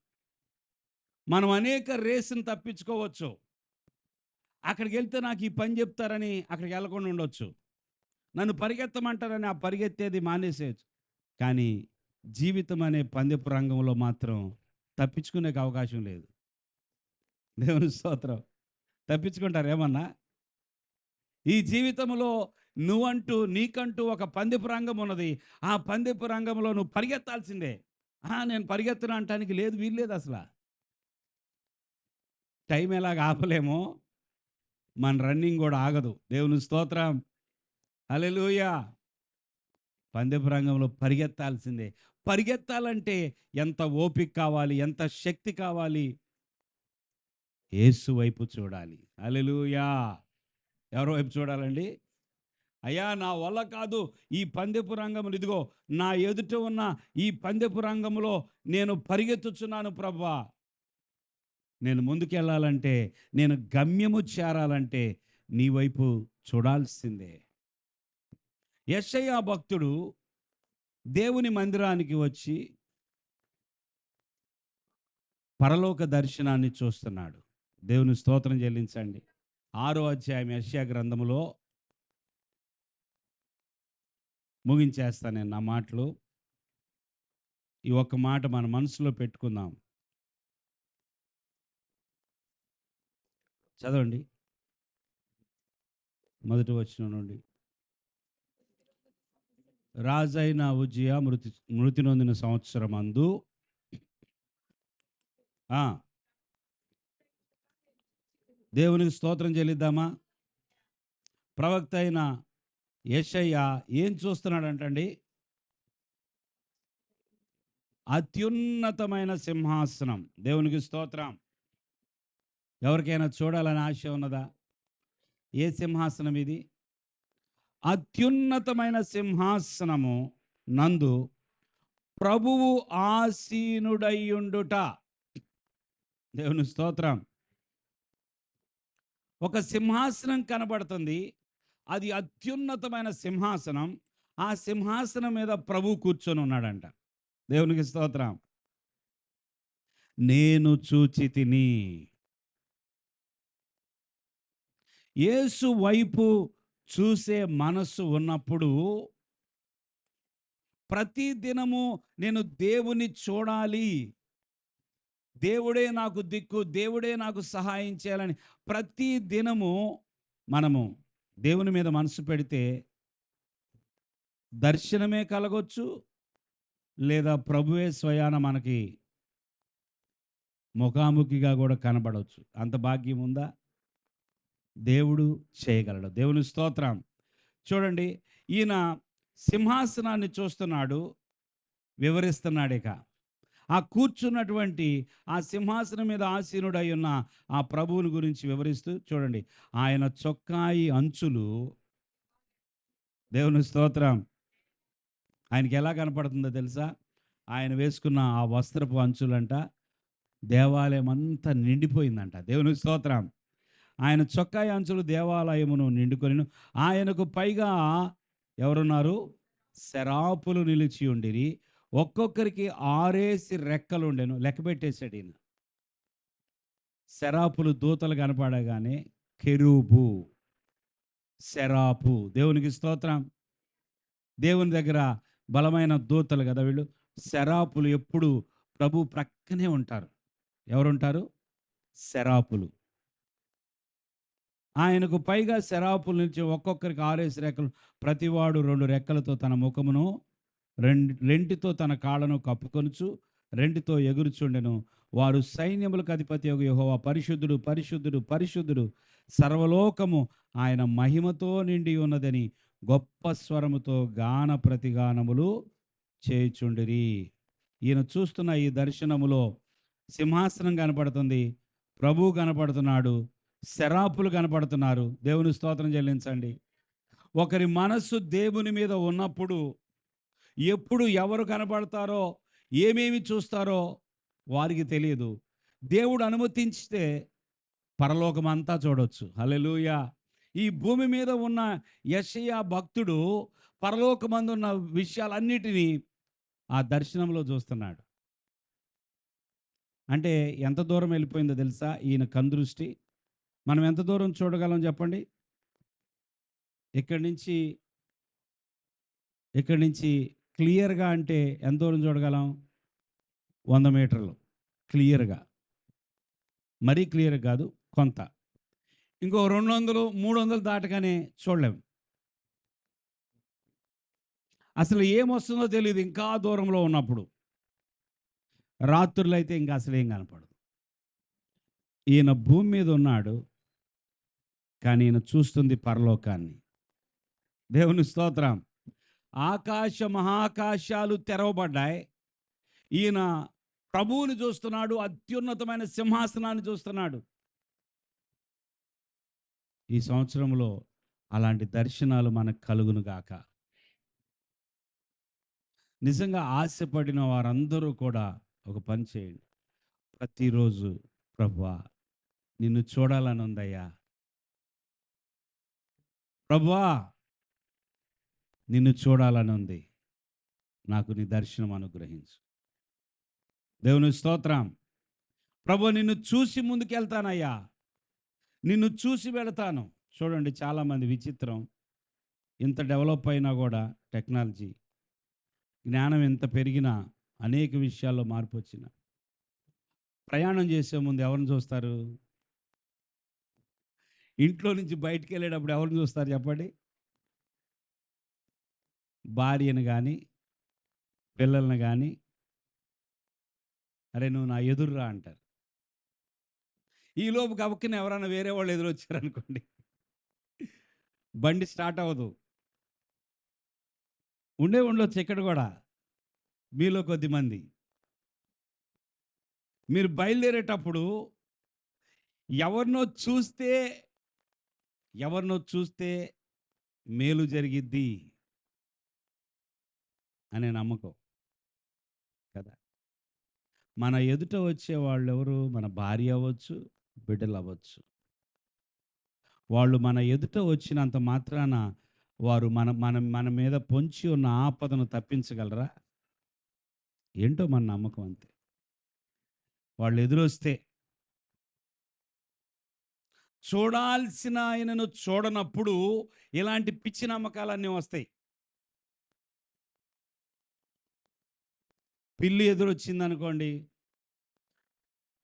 మనం అనేక రేసుని తప్పించుకోవచ్చు. అక్కడికి వెళ్తే నాకు ఈ పని చెప్తారని అక్కడికి వెళ్ళకుండా ఉండొచ్చు. నన్ను పరిగెత్తమంటారని ఆ పరిగెత్తేది మానేసేయచ్చు. కానీ జీవితం అనే పందెపు రంగంలో మాత్రం తప్పించుకునే అవకాశం లేదు. దేవుని స్తోత్రం. తప్పించుకుంటారు ఏమన్నా? ఈ జీవితంలో నీకంటూ ఒక పందెపు రంగం ఉన్నది. ఆ పందెపు రంగంలో నువ్వు పరిగెత్తాల్సిందే. నేను పరిగెత్తను అంటానికి లేదు, వీల్లేదు అసలు. టైం ఎలాగ ఆపలేమో మన రన్నింగ్ కూడా ఆగదు. దేవుని స్తోత్రం. హల్లెలూయా. పందెపు రంగంలో పరిగెత్తాల్సిందే. పరిగెత్తాలంటే ఎంత ఓపిక కావాలి, ఎంత శక్తి కావాలి? యేసు వైపు చూడాలి. హల్లెలూయా. ఎవరి వైపు చూడాలండి? అయ్యా నా వల్ల కాదు ఈ పందెపు రంగములు, ఇదిగో నా ఎదుట ఉన్న ఈ పందెపు రంగంలో నేను పరిగెత్తుచున్నాను ప్రభువా. నేను ముందుకెళ్ళాలంటే, నేను గమ్యము చేరాలంటే నీ వైపు చూడాల్సిందే. యెషయా భక్తుడు దేవుని మందిరానికి వచ్చి పరలోక దర్శనాన్ని చూస్తున్నాడు. దేవుని స్తోత్రం చెల్లించండి. 6వ అధ్యాయం యెషయా గ్రంథములో ముగించేస్తాను నేను నా మాటలు. ఈ ఒక్క మాట మన మనసులో పెట్టుకుందాం. చదవండి మొదటి వచనం నుండి. రాజైన ఉజ్జియా మృతి నొందిన సంవత్సరమందు దేవునికి స్తోత్రం చెల్లిద్దామా? ప్రవక్త అయిన యెషయా ఏం చూస్తున్నాడంటండి? అత్యున్నతమైన సింహాసనం. దేవునికి స్తోత్రం. ఎవరికైనా చూడాలని ఆశ ఉన్నదా? ఏ సింహాసనం ఇది? అత్యున్నతమైన సింహాసనము నందు ప్రభువు ఆసీనుడయ్యుండుట. దేవుని స్తోత్రం. ఒక సింహాసనం కనబడుతుంది. అది అత్యున్నతమైన సింహాసనం. ఆ సింహాసనం మీద ప్రభు కూర్చొని ఉన్నాడంట. దేవునికి స్తోత్రం. నేను చూచి తిని. యేసు వైపు చూసే మనస్సు ఉన్నప్పుడు ప్రతి దినము నేను దేవుని చూడాలి, దేవుడే నాకు దిక్కు, దేవుడే నాకు సహాయం చేయాలని ప్రతి దినము మనము దేవుని మీద మనసు పెడితే దర్శనమే కలగొచ్చు, లేదా ప్రభువే స్వయాన మనకి ముఖాముఖిగా కూడా కనబడవచ్చు. అంత భాగ్యం ఉందా? దేవుడు చేయగలడు. దేవుని స్తోత్రం. చూడండి, ఈయన సింహాసనాన్ని చూస్తున్నాడు, వివరిస్తున్నాడు. ఇక ఆ కూర్చున్నటువంటి ఆ సింహాసనం మీద ఆసీనుడై ఉన్న ఆ ప్రభువుని గురించి వివరిస్తూ చూడండి, ఆయన చొక్కాయి అంచులు, దేవుని స్తోత్రం, ఆయనకి ఎలా కనపడుతుందో తెలుసా? ఆయన వేసుకున్న ఆ వస్త్రపు అంచులంట దేవాలయం అంతా నిండిపోయిందంట. దేవుని స్తోత్రం. ఆయన చొక్కాయి అంచులు దేవాలయమును నిండుకొని, ఆయనకు పైగా ఎవరున్నారు? శరాపులు నిలిచి ఉండిరి. ఒక్కొక్కరికి 6 రెక్కలు ఉండెను. లెక్క పెట్టేశాడు ఈయన. శరాపులు దూతలు కనపడగానే కెరూబు, శరాపు. దేవునికి స్తోత్రం. దేవుని దగ్గర బలమైన దూతలు కదా వీళ్ళు. శరాపులు ఎప్పుడు ప్రభు ప్రక్కనే ఉంటారు. ఎవరుంటారు? శరాపులు. ఆయనకు పైగా శరాపుల నుంచి ఒక్కొక్కరికి 6 రెక్కలు, ప్రతివాడు 2 రెక్కలతో తన ముఖమును రెంటితో తన కాళ్ళను కప్పుకొనుచు రెంటితో ఎగురుచుండెను. వారు సైన్యములకు అధిపతి యెహోవా పరిశుద్ధుడు, పరిశుద్ధుడు, పరిశుద్ధుడు, సర్వలోకము ఆయన మహిమతో నిండి ఉన్నదని గొప్ప స్వరముతో గాన ప్రతిగానములు చేయుచుండిరి. ఈయన చూస్తున్న ఈ దర్శనములో సింహాసనం కనపడుతుంది, ప్రభువు కనపడుతున్నాడు, శరాపులు కనపడుతున్నారు. దేవుని స్తోత్రం చెల్లించండి. ఒకరి మనస్సు దేవుని మీద ఉన్నప్పుడు ఎప్పుడు ఎవరు కనపడతారో, ఏమేమి చూస్తారో వారికి తెలియదు. దేవుడు అనుమతించితే పరలోకం అంతా చూడొచ్చు. హల్లెలూయా. ఈ భూమి మీద ఉన్న యెషయా భక్తుడు పరలోకమందున్న విషయాలన్నిటినీ ఆ దర్శనంలో చూస్తున్నాడు. అంటే ఎంత దూరం వెళ్ళిపోయిందో తెలుసా ఈయన కందృష్టి? మనం ఎంత దూరం చూడగలం చెప్పండి? ఇక్కడి నుంచి క్లియర్గా అంటే ఎంత దూరం చూడగలం? 100 మీటర్లు క్లియర్గా. మరీ క్లియర్ కాదు, కొంత. ఇంకో 200, 300 దాటగానే చూడలేము. అసలు ఏమొస్తుందో తెలియదు ఇంకా దూరంలో ఉన్నప్పుడు. రాత్రులు అయితే ఇంకా అసలు ఏం కనపడదు. ఈయన భూమి మీద ఉన్నాడు, కానీ ఈయన చూస్తుంది పరలోకాన్ని. దేవుని స్తోత్రం. ఆకాశ మహాకాశాలు తెరవబడ్డాయి. ఈయన ప్రభువుని చూస్తున్నాడు, అత్యున్నతమైన సింహాసనాన్ని చూస్తున్నాడు. ఈ సంవత్సరంలో అలాంటి దర్శనాలు మనకు కలుగును గాక. నిజంగా ఆశపడిన వారందరూ కూడా ఒక పని చేయండి. ప్రతిరోజు ప్రభువా నిన్ను చూడాలని ఉందయ్యా, ప్రభువా, నిన్ను చూడాలని ఉంది, నాకు నీ దర్శనం అనుగ్రహించు. దేవుని స్తోత్రం. ప్రభు, నిన్ను చూసి ముందుకెళ్తానయ్యా, నిన్ను చూసి వెళతాను. చూడండి, చాలామంది విచిత్రం, ఇంత డెవలప్ అయినా కూడా టెక్నాలజీ జ్ఞానం ఎంత పెరిగినా, అనేక విషయాల్లో మార్పు వచ్చిన, ప్రయాణం చేసే ముందు ఎవరిని చూస్తారు? ఇంట్లో నుంచి బయటికి వెళ్ళేటప్పుడు ఎవరిని చూస్తారు చెప్పండి? భార్యను కానీ, పిల్లల్ని కానీ, అరే నువ్వు నా ఎదురురా అంటారు. ఈలోపు గబుక్కున ఎవరైనా వేరే వాళ్ళు ఎదురొచ్చారనుకోండి, బండి స్టార్ట్ అవ్వదు. ఉండొచ్చు ఇక్కడ కూడా మీలో కొద్దిమంది. మీరు బయలుదేరేటప్పుడు ఎవరినో చూస్తే ఎవరినో చూస్తే మేలు జరిగిద్ది అనే నమ్మకం కదా. మన ఎదుట వచ్చే వాళ్ళు ఎవరు? మన భార్య అవ్వచ్చు, బిడ్డలు అవ్వచ్చు. వాళ్ళు మన ఎదుట వచ్చినంత మాత్రాన వారు మన మన మన మీద పొంచి ఉన్న ఆపదను తప్పించగలరా? ఏంటో మన నమ్మకం అంతే. వాళ్ళు ఎదురొస్తే చూడాల్సిన ఆయనను చూడనప్పుడు ఇలాంటి పిచ్చి నమ్మకాలన్నీ వస్తాయి. పిల్లి ఎదురొచ్చిందనుకోండి,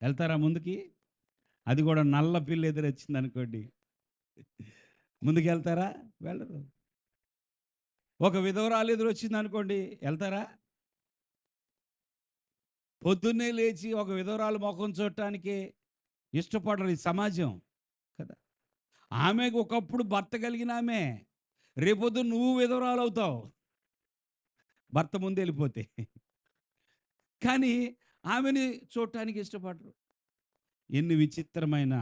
వెళ్తారా ముందుకి? అది కూడా నల్ల పిల్లి ఎదురొచ్చిందనుకోండి, ముందుకు వెళ్తారా? వెళ్ళరు. ఒక విధవరాలు ఎదురొచ్చిందనుకోండి, వెళ్తారా? పొద్దున్నే లేచి ఒక విధవరాలు ముఖం చూడటానికి ఇష్టపడరు ఈ సమాజం కదా. ఆమెకు ఒకప్పుడు భర్త కలిగిన ఆమె, రేపొద్దు నువ్వు విధవరాలు అవుతావు భర్త ముందు వెళ్ళిపోతే. కానీ ఆమెని చూడటానికి ఇష్టపడరు. ఎన్ని విచిత్రమైన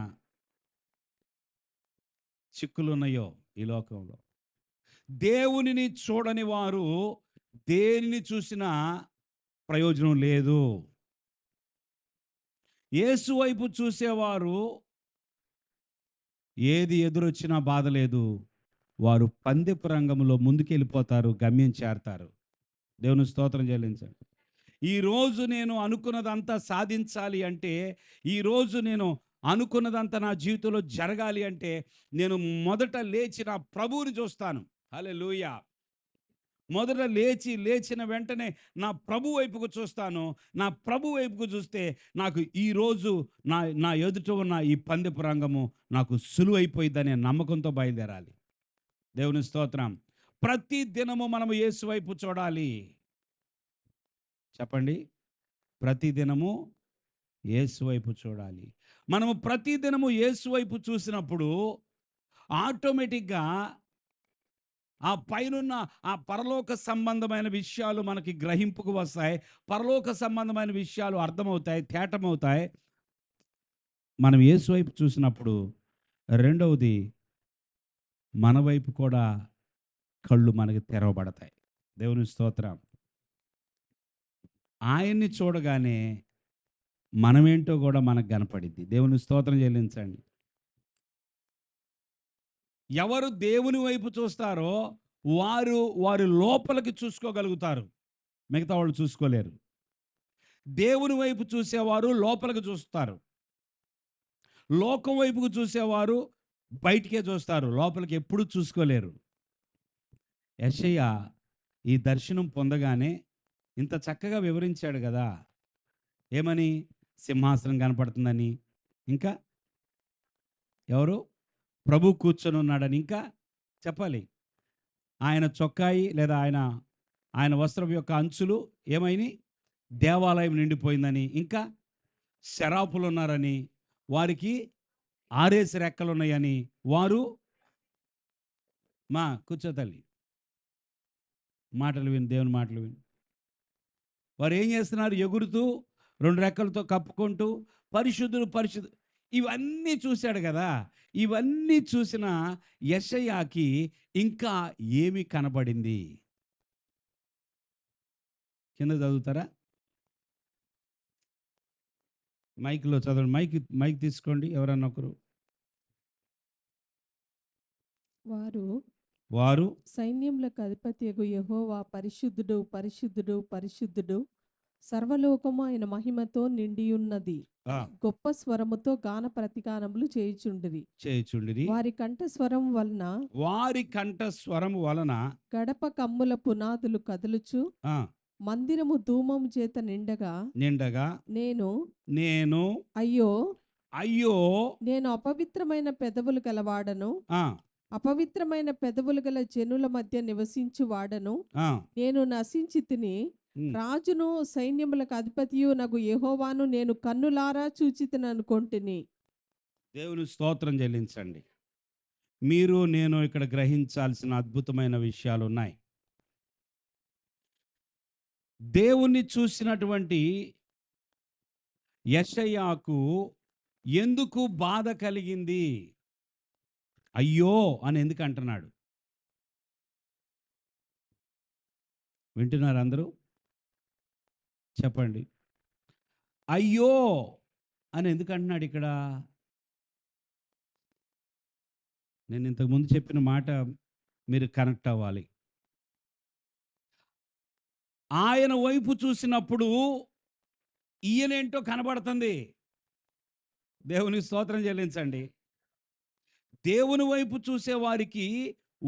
చిక్కులు ఉన్నాయో ఈ లోకంలో. దేవునిని చూడని వారు దేనిని చూసినా ప్రయోజనం లేదు. యేసు వైపు చూసేవారు ఏది ఎదురొచ్చినా బాధ లేదు, వారు పందెపు రంగంలో ముందుకెళ్ళిపోతారు, గమ్యం చేరతారు. దేవుని స్తోత్రం చెల్లించండి. ఈరోజు నేను అనుకున్నదంతా సాధించాలి అంటే, ఈరోజు నేను అనుకున్నదంతా నా జీవితంలో జరగాలి అంటే, నేను మొదట లేచి నా ప్రభువుని చూస్తాను. హల్లెలూయా. మొదట లేచిన వెంటనే నా ప్రభు వైపుకు చూస్తాను. నా ప్రభు వైపుకు చూస్తే నాకు ఈరోజు నా నా ఎదుట ఉన్న ఈ పందెపు రంగము నాకు సులువైపోయిద్దనే నమ్మకంతో బయలుదేరాలి. దేవుని స్తోత్రం. ప్రతి దినము మనము యేసు వైపు చూడాలి. చెప్పండి, ప్రతి దినము యేసు వైపు చూడాలి. మనము ప్రతి దినము యేసు వైపు చూసినప్పుడు ఆటోమేటిక్గా ఆ పైనున్న ఆ పరలోక సంబంధమైన విషయాలు మనకి గ్రహింపుకు వస్తాయి. పరలోక సంబంధమైన విషయాలు అర్థమవుతాయి, తేటమవుతాయి. మనం యేసు వైపు చూసినప్పుడు రెండవది, మన వైపు కూడా కళ్ళు మనకి తెరవబడతాయి. దేవుని స్తోత్రం. ఆయన్ని చూడగానే మనమేంటో కూడా మనకు కనపడిద్ది. దేవుని స్తోత్రం చెల్లించండి. ఎవరు దేవుని వైపు చూస్తారో వారు వారి లోపలికి చూసుకోగలుగుతారు, మిగతా వాళ్ళు చూసుకోలేరు. దేవుని వైపు చూసేవారు లోపలికి చూస్తారు, లోకం వైపుకు చూసేవారు బయటికే చూస్తారు, లోపలికి ఎప్పుడూ చూసుకోలేరు. యెషయా ఈ దర్శనం పొందగానే ఇంత చక్కగా వివరించాడు కదా. ఏమని? సింహాసనం కనపడుతుందని, ఇంకా ఎవరు? ప్రభు కూర్చొని ఉన్నాడని, ఇంకా చెప్పాలి. ఆయన చొక్కాయి లేదా ఆయన ఆయన వస్త్రం యొక్క అంచులు ఏమైనాయి? దేవాలయం నిండిపోయిందని, ఇంకా శరాపులు ఉన్నారని, వారికి 6 రెక్కలు ఉన్నాయని, వారు కూర్చో తల్లి, మాటలు విని, దేవుని మాటలు విని. వారు ఏం చేస్తున్నారు? ఎగురుతూ 2 రెక్కలతో కప్పుకుంటూ పరిశుద్ధులు పరిశుద్ధులు. ఇవన్నీ చూశాడు కదా. ఇవన్నీ చూసిన యెషయాకి ఇంకా ఏమి కనబడింది? కింద చదువుతారా? మైక్లో చదవండి. మైక్ తీసుకోండి ఎవరన్నా ఒకరు. వారు వారు సైన్యములకు అధిపతియగు యెహోవా పరిశుద్ధుడు పరిశుద్ధుడు పరిశుద్ధుడు, సర్వలోకము ఆయన మహిమతో నిండియున్నది. ఆ, గొప్ప స్వరముతో గాన ప్రతిగానములు చేయుచుండిరి. చేయుచుండిరి. వారి కంఠ స్వరం వలన వారి కంఠ స్వరము వలన గడప కమ్ముల పునాదులు కదులుచు ఆ, మందిరము ధూమము చేత నిండగా, నిండగా నేను నేను అయ్యో అయ్యో నేను అపవిత్రమైన పెదవులు గలవాడను, ఆ, అపవిత్రమైన పెదవులు గల జనుల మధ్య నివసించు వాడను, ఆ, నేను నశించి తిని ఉమ్. రాజును సైన్యములకు అధిపతియు నగు యెహోవాను నేను కన్నులారా చూచితిననుకొంటిని. దేవుని స్తోత్రం చెల్లించండి. మీరు నేను ఇక్కడ గ్రహించాల్సిన అద్భుతమైన విషయాలు ఉన్నాయి. దేవుణ్ణి చూసినటువంటి యెషయాకు ఎందుకు బాధ కలిగింది? అయ్యో అని ఎందుకు అంటున్నాడు? వింటున్నారు అందరూ? చెప్పండి. అయ్యో అని ఎందుకు అంటున్నాడు ఇక్కడ? నేను ఇంతకుముందు చెప్పిన మాట మీరు కనెక్ట్ అవ్వాలి. ఆయన వైపు చూసినప్పుడు ఈయనేంటో కనబడుతుంది. దేవునికి స్తోత్రం చెల్లించండి. దేవుని వైపు చూసే వారికి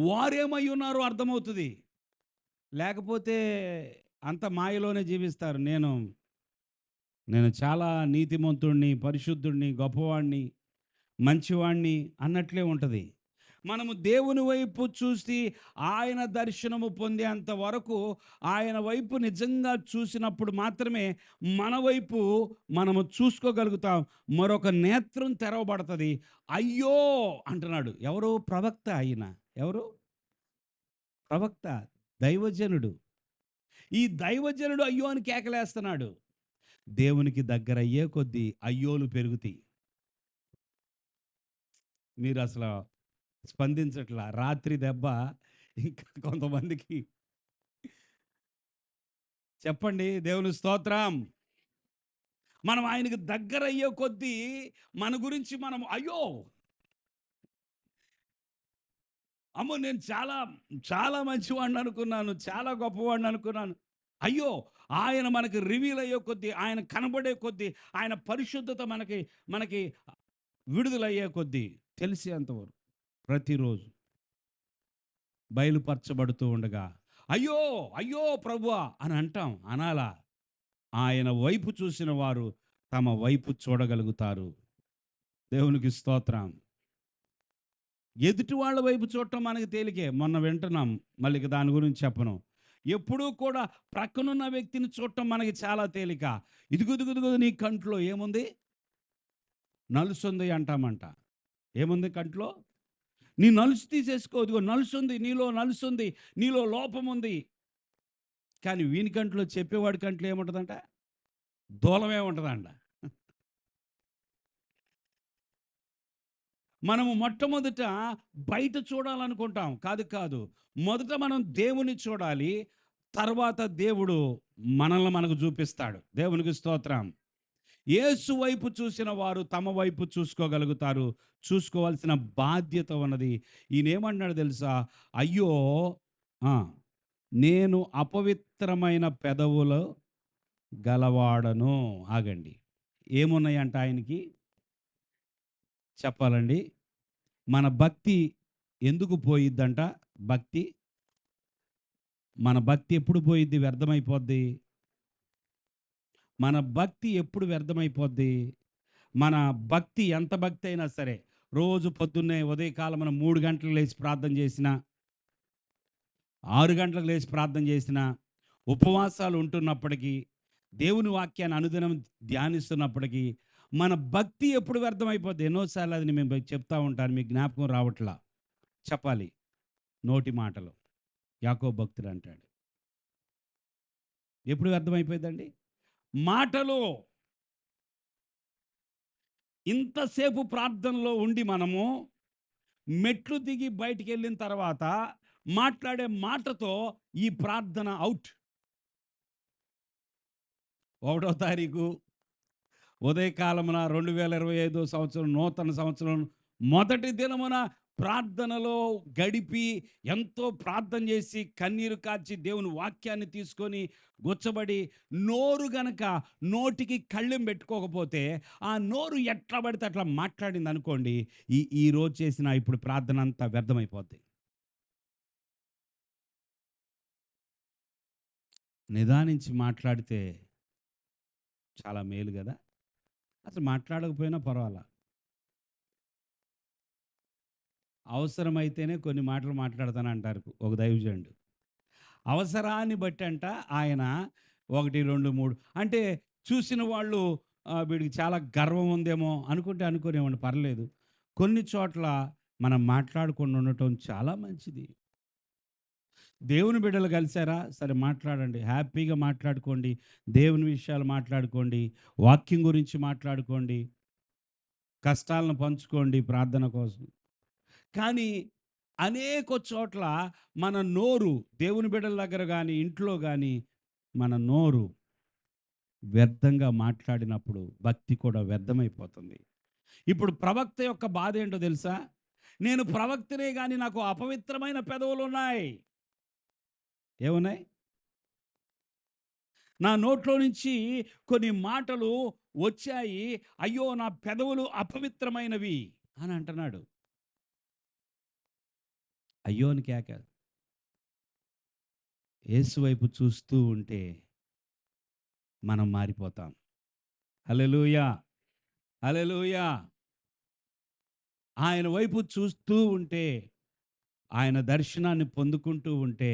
వారేమై ఉన్నారో అర్థమవుతుంది. లేకపోతే అంత మాయలోనే జీవిస్తారు. నేను చాలా నీతిమంతుణ్ణి, పరిశుద్ధుణ్ణి, గొప్పవాణ్ణి, మంచివాణ్ణి అన్నట్లే ఉంటుంది. మనము దేవుని వైపు చూసి ఆయన దర్శనము పొందేంత వరకు, ఆయన వైపు నిజంగా చూసినప్పుడు మాత్రమే మన వైపు మనము చూసుకోగలుగుతాం. మరొక నేత్రం తెరవబడుతుంది. అయ్యో అంటున్నాడు. ఎవరు? ప్రవక్త. ఆయన ఎవరు? ప్రవక్త, దైవజనుడు. ఈ దైవజనుడు అయ్యో అని కేకలేస్తున్నాడు. దేవునికి దగ్గర అయ్యే కొద్దీ అయ్యోలు పెరుగుతాయి. మీరు అసలు స్పందించట్లా. రాత్రి దెబ్బ ఇంకా కొంతమందికి చెప్పండి. దేవుని స్తోత్రం. మనం ఆయనకి దగ్గర అయ్యే కొద్దీ మన గురించి మనం అయ్యో అమ్మో నేను చాలా చాలా మంచివాడిని అనుకున్నాను, చాలా గొప్పవాడిని అనుకున్నాను. అయ్యో ఆయన మనకి రివీల్ అయ్యే కొద్దీ, ఆయన కనబడే కొద్దీ, ఆయన పరిశుద్ధత మనకి మనకి విడుదలయ్యే కొద్దీ తెలిసేంతవరకు ప్రతిరోజు బయలుపరచబడుతూ ఉండగా అయ్యో అయ్యో ప్రభువా అని అంటాం. అనాలా? ఆయన వైపు చూసిన వారు తమ వైపు చూడగలుగుతారు. దేవునికి స్తోత్రం. ఎదుటి వాళ్ళ వైపు చూడటం మనకి తేలికే. మొన్న వింటున్నాం, మళ్ళీ ఇక దాని గురించి చెప్పను. ఎప్పుడూ కూడా ప్రక్కనున్న వ్యక్తిని చూడటం మనకి చాలా తేలిక. ఇదిగుదిగుదిగు నీ కంట్లో ఏముంది? నలుసుంది అంటామంట. ఏముంది కంట్లో? నీ నలుసు తీసేసుకో. ఇదిగో నలుసుంది, నీలో నలుసుంది, నీలో లోపం ఉంది. కానీ వీని కంట్లో, చెప్పేవాడి కంట్లో ఏముంటుందంట? దూలమే ఉంటుందంట. మనము మొట్టమొదట బయట చూడాలనుకుంటాం. కాదు కాదు, మొదట మనం దేవుని చూడాలి. తర్వాత దేవుడు మనల్ని మనకు చూపిస్తాడు. దేవునికి స్తోత్రం. యేసు వైపు చూసిన వారు తమ వైపు చూసుకోగలుగుతారు. చూసుకోవాల్సిన బాధ్యత ఉన్నది. ఈయన ఏమన్నాడు తెలుసా? అయ్యో ఆ, నేను అపవిత్రమైన పెదవులు గలవాడను. ఆగండి. ఏమున్నాయంట ఆయనకి? చెప్పాలండి. మన భక్తి ఎందుకు పోయిద్దంట? భక్తి మన భక్తి ఎప్పుడు పోయిద్ది? వ్యర్థమైపోద్ది. మన భక్తి ఎప్పుడు వ్యర్థమైపోద్ది? మన భక్తి ఎంత భక్తి అయినా సరే, రోజు పొద్దున్నే ఉదయకాలం మనం 3 గంటలకు లేచి ప్రార్థన చేసిన, 6 గంటలకు లేచి ప్రార్థన చేసిన, ఉపవాసాలు ఉంటున్నప్పటికీ, దేవుని వాక్యాన్ని అనుదినం ధ్యానిస్తున్నప్పటికీ మన భక్తి ఎప్పుడు వ్యర్థమైపోద్ది? ఎన్నోసార్లు అది మేము చెప్తా ఉంటాను, మీకు జ్ఞాపకం రావట్లా. చెప్పాలి నోటి మాటలు. యాకోబు భక్తుడు అంటాడు, ఎప్పుడు వ్యర్థమైపోయిందండి? మాటలు. ఇంతసేపు ప్రార్థనలో ఉండి మనము మెట్లు దిగి బయటికి వెళ్ళిన తర్వాత మాట్లాడే మాటతో ఈ ప్రార్థన అవుట్. 1వ తారీఖు ఉదయకాలమున 2025 సంవత్సరం, నూతన సంవత్సరం మొదటి దినమున ప్రార్థనలో గడిపి ఎంతో ప్రార్థన చేసి కన్నీరు కార్చి దేవుని వాక్యాన్ని తీసుకొని గుచ్చబడి నోరు గనక నోటికి కళ్ళెం పెట్టుకోకపోతే ఆ నోరు ఎట్లా పడితే అట్లా మాట్లాడింది అనుకోండి, ఈ రోజు చేసిన ఇప్పుడు ప్రార్థన అంతా వ్యర్థమైపోద్ది. నిదానించి మాట్లాడితే చాలా మేలు కదా. అసలు మాట్లాడకపోయినా పర్వాలా, అవసరమైతేనే కొన్ని మాటలు మాట్లాడతానంటారు ఒక దైవజనుడు. అవసరాన్ని బట్టి అంట ఆయన 1, 2, 3 అంటే చూసిన వాళ్ళు వీడికి చాలా గర్వం ఉందేమో అనుకుంటే అనుకోనివ్వండి, పర్లేదు. కొన్ని చోట్ల మనం మాట్లాడకుండా ఉండటం చాలా మంచిది. దేవుని బిడ్డలు కలిసారా, సరే మాట్లాడండి, హ్యాపీగా మాట్లాడుకోండి, దేవుని విషయాలు మాట్లాడుకోండి, వాక్యం గురించి మాట్లాడుకోండి, కష్టాలను పంచుకోండి ప్రార్థన కోసం. కానీ అనేక చోట్ల మన నోరు, దేవుని బిడ్డల దగ్గర కానీ ఇంట్లో కానీ మన నోరు వ్యర్థంగా మాట్లాడినప్పుడు భక్తి కూడా వ్యర్థమైపోతుంది. ఇప్పుడు ప్రవక్త యొక్క బాధ ఏంటో తెలుసా? నేను ప్రవక్తనే కానీ నాకు అపవిత్రమైన పెదవులు ఉన్నాయి. ఏమున్నాయి? నా నోట్లో నుంచి కొన్ని మాటలు వచ్చాయి, అయ్యో నా పెదవులు అపవిత్రమైనవి అని అంటున్నాడు. అయ్యో అని కేక. యేసు వైపు చూస్తూ ఉంటే మనం మారిపోతాం. హల్లెలూయా, హల్లెలూయా. ఆయన వైపు చూస్తూ ఉంటే, ఆయన దర్శనాన్ని పొందుకుంటూ ఉంటే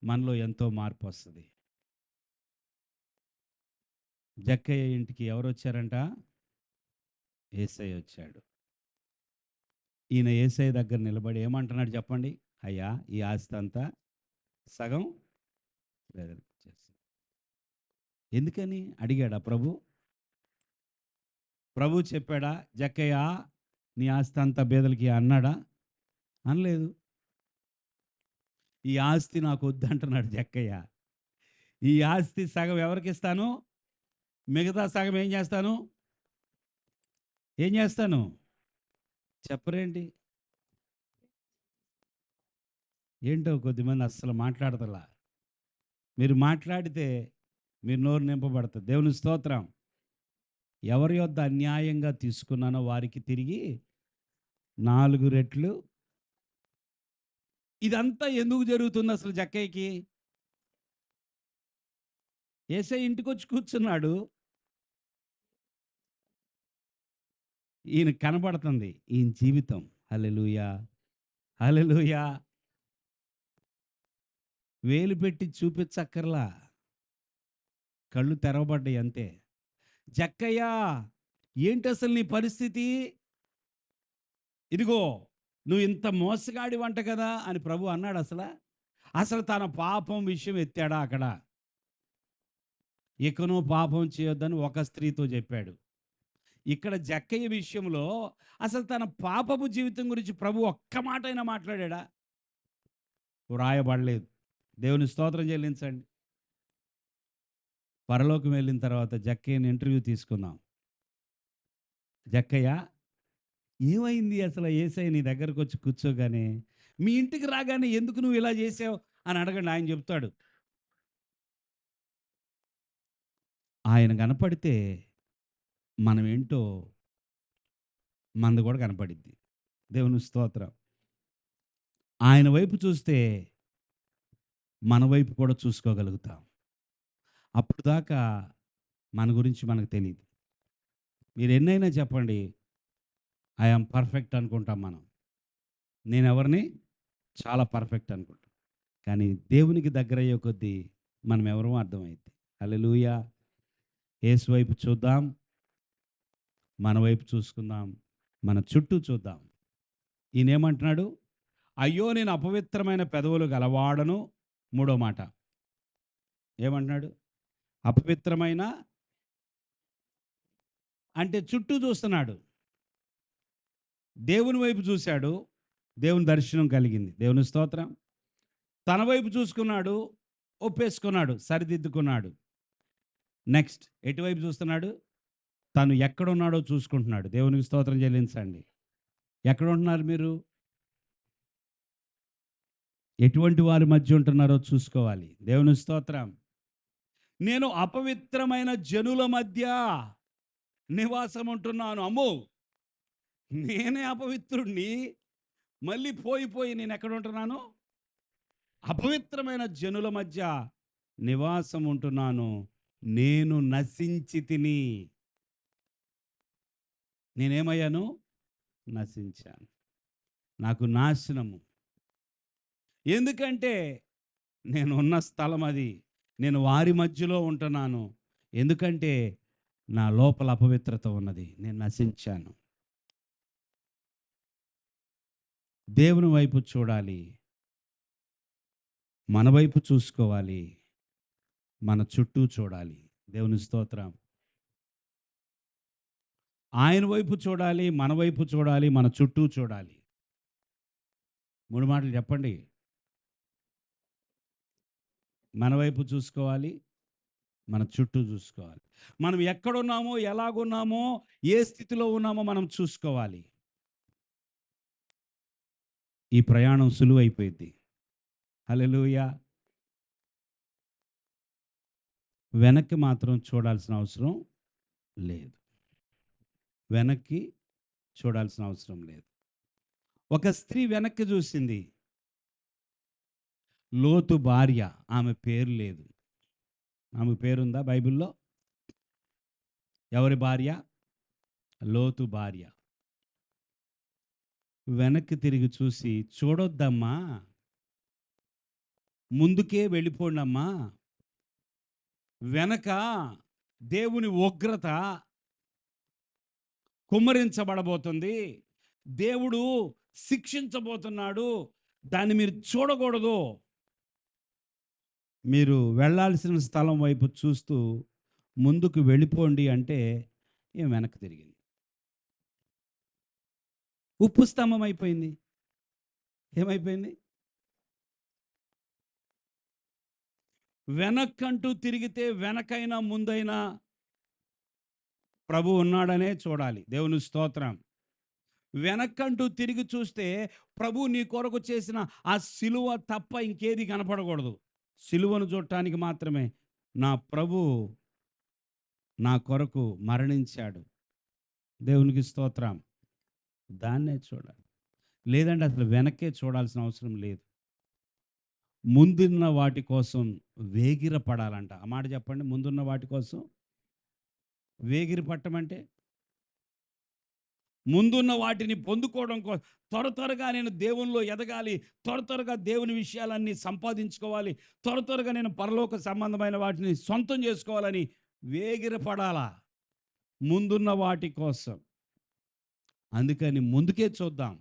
మనలో ఎంతో మార్పు వస్తుంది. జక్కయ్య ఇంటికి ఎవరు వచ్చారంట? యేసయ్య వచ్చాడు. ఈయన యేసయ్య దగ్గర నిలబడి ఏమంటున్నాడు చెప్పండి? అయ్యా, ఈ ఆస్తి అంతా సగం పేదలకు ఇచ్చేస్తా. ఎందుకని అడిగాడా ప్రభు? ప్రభు చెప్పాడా జక్కయ్య నీ ఆస్తి అంతా పేదలకి అన్నాడా? అనలేదు. ఈ ఆస్తి నాకు వద్దంటున్నాడు జక్కయ్య. ఈ ఆస్తి సగం ఎవరికి ఇస్తాను, మిగతా సగం ఏం చేస్తాను? ఏం చేస్తాను చెప్పరేంటి? ఏంటో కొద్దిమంది అస్సలు మాట్లాడతలా. మీరు మాట్లాడితే మీరు నోరు నింపబడుతుంది. దేవుని స్తోత్రం. ఎవరి యొద్ద అన్యాయంగా తీసుకున్నానో వారికి తిరిగి 4 రెట్లు. ఇదంతా ఎందుకు జరుగుతుంది అసలు జక్కయ్యకి? యేసయ్య ఇంటికి వచ్చి కూర్చున్నాడు, ఈయన కనబడుతుంది ఈయన జీవితం. హల్లెలూయా, హల్లెలూయా. వేలు పెట్టి చూపించక్కర్లా, కళ్ళు తెరవబడ్డాయి అంతే. జక్కయ్యా ఏంటి అసలు నీ పరిస్థితి? ఇదిగో నువ్వు ఇంత మోసగాడి వంట కదా అని ప్రభు అన్నాడు. అసలు తన పాపం విషయం ఎత్తాడా అక్కడ? ఇకను పాపం చేయొద్దని ఒక స్త్రీతో చెప్పాడు. ఇక్కడ జక్కయ్య విషయంలో అసలు తన పాపపు జీవితం గురించి ప్రభు ఒక్క మాట అయినా మాట్లాడా? వ్రాయబడలేదు. దేవుని స్తోత్రం చెల్లించండి. పరలోకం వెళ్ళిన తర్వాత జక్కయ్యని ఇంటర్వ్యూ తీసుకుందాం. జక్కయ్య ఏమైంది అసలు? యేసయ్య నీ దగ్గరకు వచ్చి కూర్చోగానే, మీ ఇంటికి రాగానే ఎందుకు నువ్వు ఇలా చేసావు అని అడగండి, ఆయన చెప్తాడు. ఆయన కనపడితే మనం ఏంటో మనది కూడా కనపడిద్ది. దేవుని స్తోత్రం. ఆయన వైపు చూస్తే మన వైపు కూడా చూసుకోగలుగుతాం. అప్పుడు దాకా మన గురించి మనకు తెలియదు. మీరు ఎన్నైనా చెప్పండి, ఐఆమ్ పర్ఫెక్ట్ అనుకుంటాం మనం. నేను ఎవరిని? చాలా పర్ఫెక్ట్ అనుకుంటాం. కానీ దేవునికి దగ్గర అయ్యే కొద్దీ మనం ఎవరో అర్థమైంది. హల్లెలూయా. యేసు వైపు చూద్దాం, మన వైపు చూసుకుందాం, మన చుట్టూ చూద్దాం. ఈయన ఏమంటున్నాడు? అయ్యో నేను అపవిత్రమైన పెదవులు గలవాడను. మూడో మాట ఏమంటున్నాడు? అపవిత్రమైన అంటే చుట్టూ చూస్తున్నాడు. దేవుని వైపు చూశాడు, దేవుని దర్శనం కలిగింది. దేవుని స్తోత్రం. తన వైపు చూసుకున్నాడు, ఒప్పేసుకున్నాడు, సరిదిద్దుకున్నాడు. నెక్స్ట్ ఎటువైపు చూస్తున్నాడు? తను ఎక్కడున్నాడో చూసుకుంటున్నాడు. దేవునికి స్తోత్రం చెల్లించండి. ఎక్కడ ఉంటున్నారు మీరు? ఎటువంటి వారి మధ్య ఉంటున్నారో చూసుకోవాలి. దేవుని స్తోత్రం. నేను అపవిత్రమైన జనుల మధ్య నివాసం ఉంటున్నాను. అమ్మో, నేనే అపవిత్రుణ్ణి. మళ్ళీ పోయి నేను ఎక్కడ ఉంటున్నాను? అపవిత్రమైన జనుల మధ్య నివాసం ఉంటున్నాను. నేను నశించి తిని. నేనేమయ్యాను? నశించాను. నాకు నాశనము. ఎందుకంటే నేను ఉన్న స్థలం అది. నేను వారి మధ్యలో ఉంటున్నాను. ఎందుకంటే నా లోపల అపవిత్రత ఉన్నది. నేను నశించాను. దేవుని వైపు చూడాలి. మన వైపు చూసుకోవాలి. మన చుట్టూ చూడాలి. దేవుని స్తోత్రం. ఆయన వైపు చూడాలి, మన వైపు చూడాలి, మన చుట్టూ చూడాలి. 3 మాటలు చెప్పండి. మన వైపు చూసుకోవాలి, మన చుట్టూ చూసుకోవాలి. మనం ఎక్కడున్నామో, ఎలాగున్నామో, ఏ స్థితిలో ఉన్నామో మనం చూసుకోవాలి. ఈ ప్రయాణం సులువైపోయింది. హల్లెలూయా. వెనక్కి మాత్రం చూడాల్సిన అవసరం లేదు. వెనక్కి చూడాల్సిన అవసరం లేదు. ఒక స్త్రీ వెనక్కి చూసింది. లోతు భార్య. ఆమె పేరు లేదు. ఆమె పేరుందా బైబిల్లో? ఎవరి భార్య? లోతు భార్య. వెనక్కి తిరిగి చూసి, చూడొద్దమ్మా, ముందుకే వెళ్ళిపోండమ్మా, వెనక దేవుని ఉగ్రత కుమ్మరించబడబోతుంది, దేవుడు శిక్షించబోతున్నాడు, దాన్ని మీరు చూడకూడదు. మీరు వెళ్ళాల్సిన స్థలం వైపు చూస్తూ ముందుకు వెళ్ళిపోండి అంటే ఏం వెనక్కి తిరిగింది. ఉప్పు స్తంభం అయిపోయింది. ఏమైపోయింది? వెనక్కంటూ తిరిగితే వెనకైనా ముందైనా ప్రభు ఉన్నాడనే చూడాలి. దేవుని స్తోత్రం. వెనక్కంటూ తిరిగి చూస్తే ప్రభు నీ కొరకు చేసిన ఆ సిలువ తప్ప ఇంకేది కనపడకూడదు. సిలువను చూడటానికి మాత్రమే నా ప్రభు నా కొరకు మరణించాడు. దేవునికి స్తోత్రం. దాన్నే చూడాలి. లేదంటే అసలు వెనక్కే చూడాల్సిన అవసరం లేదు. ముందున్న వాటి కోసం వేగిర పడాలంట. ఆ మాట చెప్పండి. ముందున్న వాటి కోసం వేగిరి పట్టమంటే ముందున్న వాటిని పొందుకోవడం త్వరగా నేను దేవునిలో ఎదగాలి, త్వరగా దేవుని విషయాలన్నీ సంపాదించుకోవాలి, త్వరగా నేను పరలోక సంబంధమైన వాటిని సొంతం చేసుకోవాలని వేగిరపడాలా ముందున్న వాటి కోసం. అందుకని ముందుకే చూద్దాం,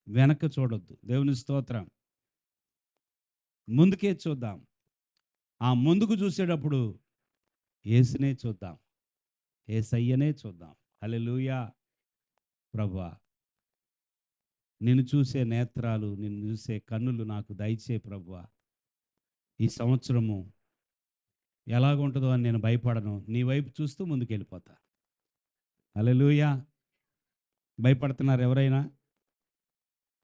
వెనక చూడొద్దు. దేవుని స్తోత్రం. ముందుకే చూద్దాం. ఆ ముందుకు చూసేటప్పుడు యేసునే చూద్దాం, యేసయ్యనే చూద్దాం. హల్లెలూయా. ప్రభువా, నిన్ను చూసే నేత్రాలు, నిన్ను చూసే కన్నులు నాకు దయచే ప్రభువా. ఈ సంవత్సరము ఎలాగుంటుందో అని నేను భయపడను. నీ వైపు చూస్తూ ముందుకెళ్ళిపోతా. హల్లెలూయా. భయపడుతున్నారు ఎవరైనా?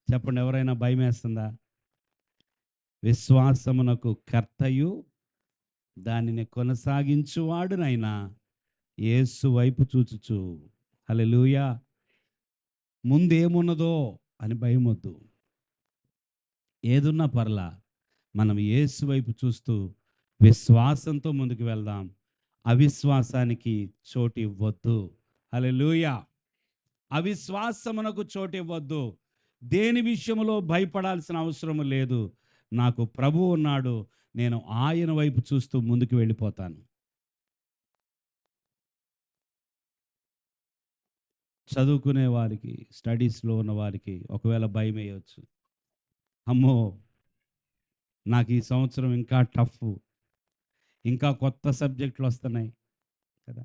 చెప్పండి, ఎవరైనా భయం వేస్తుందా? విశ్వాసమునకు కర్తయు దానిని కొనసాగించువాడునైనా యేసు వైపు చూచుచు. హల్లెలూయా. ముందేమున్నదో అని భయం వద్దు. ఏదున్నా పర్లా, మనం యేసు వైపు చూస్తూ విశ్వాసంతో ముందుకు వెళ్దాం. అవిశ్వాసానికి చోటు ఇవ్వద్దు. హల్లెలూయా. అవిశ్వాసమునకు చోటు ఇవ్వద్దు. దేని విషయంలో భయపడాల్సిన అవసరం లేదు. నాకు ప్రభువు ఉన్నాడు, నేను ఆయన వైపు చూస్తూ ముందుకు వెళ్ళిపోతాను. చదువుకునే వారికి, స్టడీస్లో ఉన్న వారికి ఒకవేళ భయం వేయవచ్చు. అమ్మో, నాకు ఈ సంవత్సరం ఇంకా టఫ్, ఇంకా కొత్త సబ్జెక్టులు వస్తున్నాయి కదా,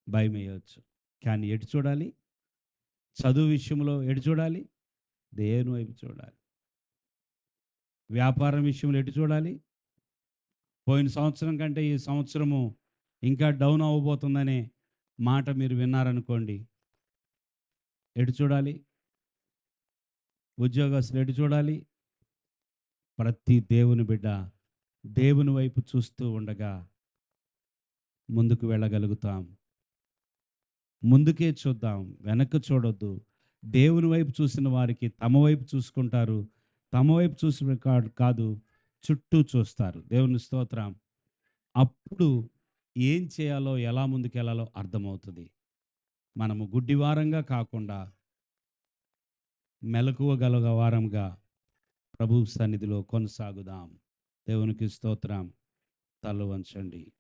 భయం వేయవచ్చు. కానీ ఎటు చూడాలి? చదువు విషయంలో ఎటు చూడాలి? దేవుని వైపు చూడాలి. వ్యాపారం విషయంలో ఎటు చూడాలి? పోయిన సంవత్సరం కంటే ఈ సంవత్సరము ఇంకా డౌన్ అవ్వబోతుందనే మాట మీరు విన్నారనుకోండి, ఎటు చూడాలి? ఉద్యోగస్తులు ఎటు చూడాలి? ప్రతి దేవుని బిడ్డ దేవుని వైపు చూస్తూ ఉండగా ముందుకు వెళ్ళగలుగుతాం. ముందుకే చూద్దాం, వెనక్కి చూడొద్దు. దేవుని వైపు చూసిన వారికి తమ వైపు చూసుకుంటారు. తమ వైపు చూసిన కాదు, చుట్టూ చూస్తారు. దేవుని స్తోత్రం. అప్పుడు ఏం చేయాలో, ఎలా ముందుకెళ్ళాలో అర్థమవుతుంది. మనము గుడ్డివారంగా కాకుండా మెలకువగల వారంగా ప్రభు సన్నిధిలో కొనసాగుదాం. దేవునికి స్తోత్రం. తల వంచండి.